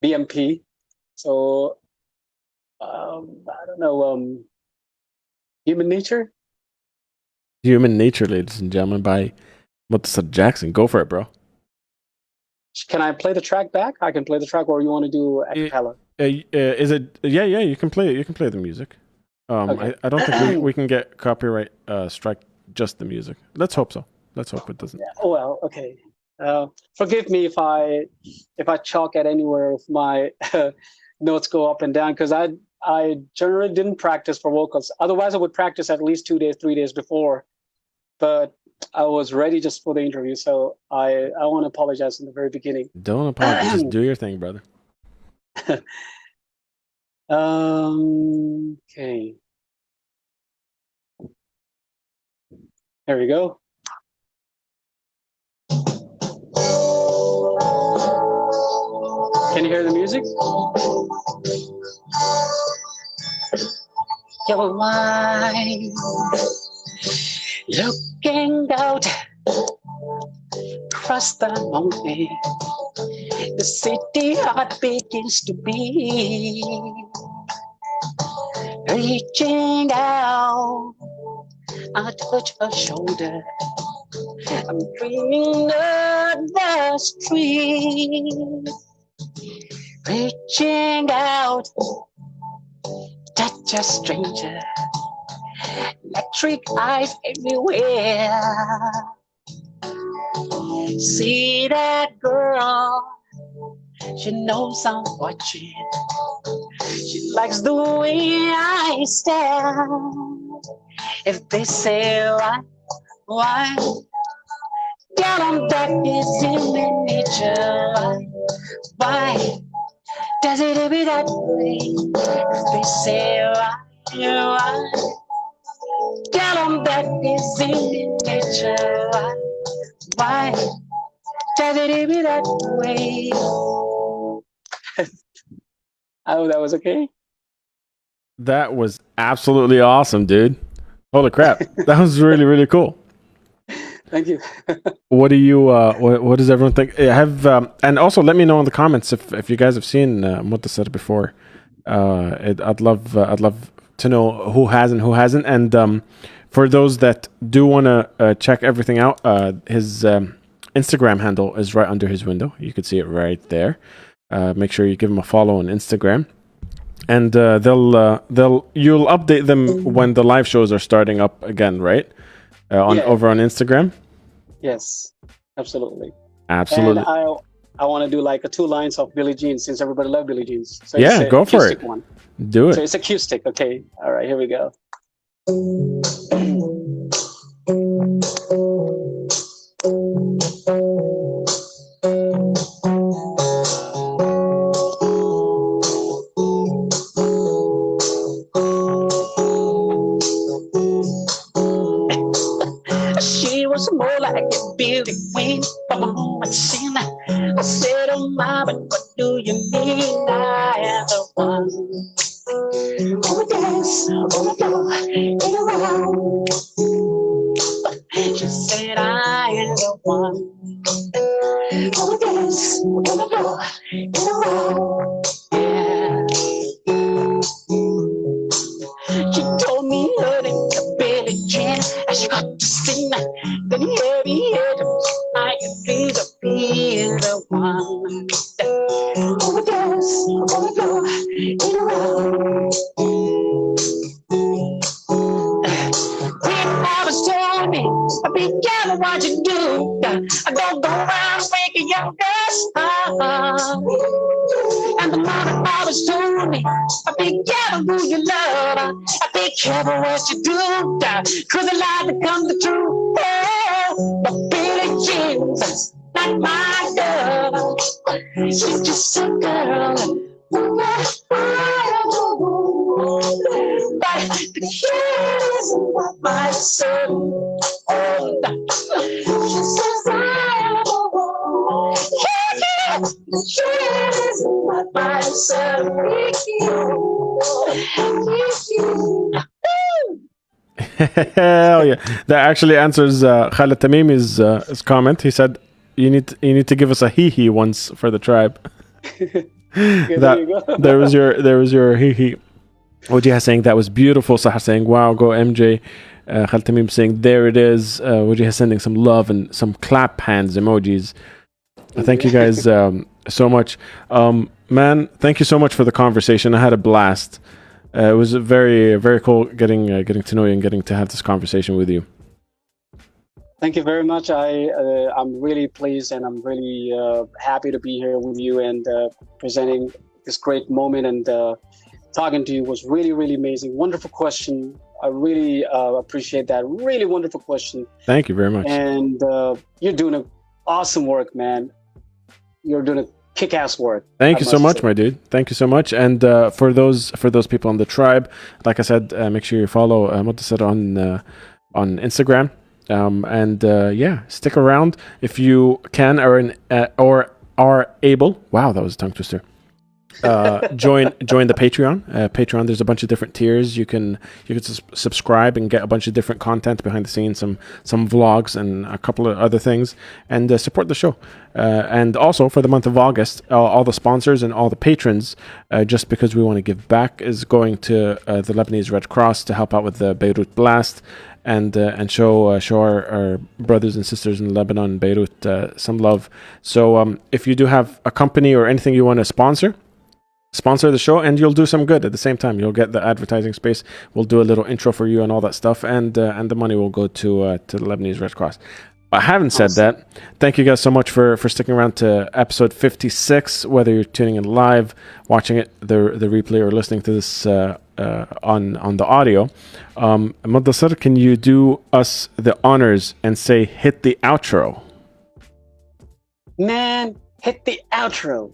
BMP. So I don't know. Human Nature. Human Nature, ladies and gentlemen, by Mudassar Jackson. Go for it, bro. Can I play the track back? I can play the track, or you want to do a cappella? Is it? Yeah, yeah. You can play it. You can play the music. Okay. I don't think we can get copyright strike just the music. Let's hope so. Let's hope it doesn't. Yeah. Oh well. Okay. Forgive me if I chalk at anywhere if my notes go up and down because I generally didn't practice for vocals. Otherwise, I would practice at least 2 days, 3 days before. But I was ready just for the interview, so I want to apologize in the very beginning. Don't apologize. Just do your thing, brother. Okay. There we go. Can you hear the music? Your mind looking out across the mountain, the city heart begins to beat, reaching out, I touch her shoulder. I'm dreaming of the street, reaching out, touch a stranger, electric eyes everywhere. See that girl, she knows I'm watching. She likes the way I stare. If they say why, tell them that is human nature. Why does it be that way? If they say why, tell them that is human nature. Why does it be that way? I hope that was okay. That was absolutely awesome, dude. Holy crap. That was really, really cool. Thank you. What do you what does everyone think? Have and also let me know in the comments if you guys have seen Mudassar before. I'd love to know who has and who hasn't. And for those that do want to check everything out, his Instagram handle is right under his window. You could see it right there. Make sure you give him a follow on Instagram, and you'll update them when the live shows are starting up again, right? Over on Instagram. Yes, absolutely. Absolutely. And I want to do like 2 lines of Billie Jean since everybody loves Billie Jean. So yeah, it's go for it. One. Do it. So it's acoustic. Okay. All right. Here we go. She was more like a Billie Jean from a machine. I said, oh my, but what do you mean I am the one? Oh, dance, oh, go, in around. She said, I am the one. Oh, dance, oh, go, in around. Yeah. She told me her name was Billie Jean, and she got to sing. Then heavy head, I can be the one. Oh, dance, oh, go, in around. Always told me, be careful what you do. I don't go around breaking your girl's and the mama always told me, be careful who you love. Be careful what you do, cause a lie becomes the truth. But Billie Jean's not my girl. She's just a girl. But the kid isn't what my son. She says I am a woman. The kid isn't what my son. Hell yeah! That actually answers Khalid Tamimi's his comment. He said, "You need to give us a hee once for the tribe." There was your hee. Wajih saying that was beautiful. Sahar saying, "Wow, go MJ." Khalid Tamim saying, "There it is." Wajih sending some love and some clap hands emojis. Thank you guys so much. man, thank you so much for the conversation. I had a blast. It was very, very cool getting to know you and getting to have this conversation with you. Thank you very much. I'm really pleased and I'm really happy to be here with you and presenting this great moment, and talking to you was really, really amazing. Wonderful question. I really appreciate that. Really wonderful question. Thank you very much. And you're doing an awesome work, man. You're doing a kick-ass work. Thank you so much, my dude. Thank you so much. And for those people on the tribe, like I said, make sure you follow Mudassar on Instagram. Yeah, stick around if you can or are able. Wow, that was a tongue twister. Join the Patreon. There's a bunch of different tiers. You can subscribe and get a bunch of different content behind the scenes, some vlogs and a couple of other things, and support the show. And also for the month of August, all the sponsors and all the patrons, just because we want to give back, is going to the Lebanese Red Cross to help out with the Beirut blast, and show our brothers and sisters in Lebanon, Beirut, some love. So if you do have a company or anything you want to sponsor the show, and you'll do some good at the same time. You'll get the advertising space. We'll do a little intro for you and all that stuff, and the money will go to the Lebanese Red Cross. I haven't said that. Thank you guys so much for sticking around to episode 56, whether you're tuning in live, watching it, the replay, or listening to this on the audio. Mudassar, can you do us the honors and say, hit the outro? Man, hit the outro.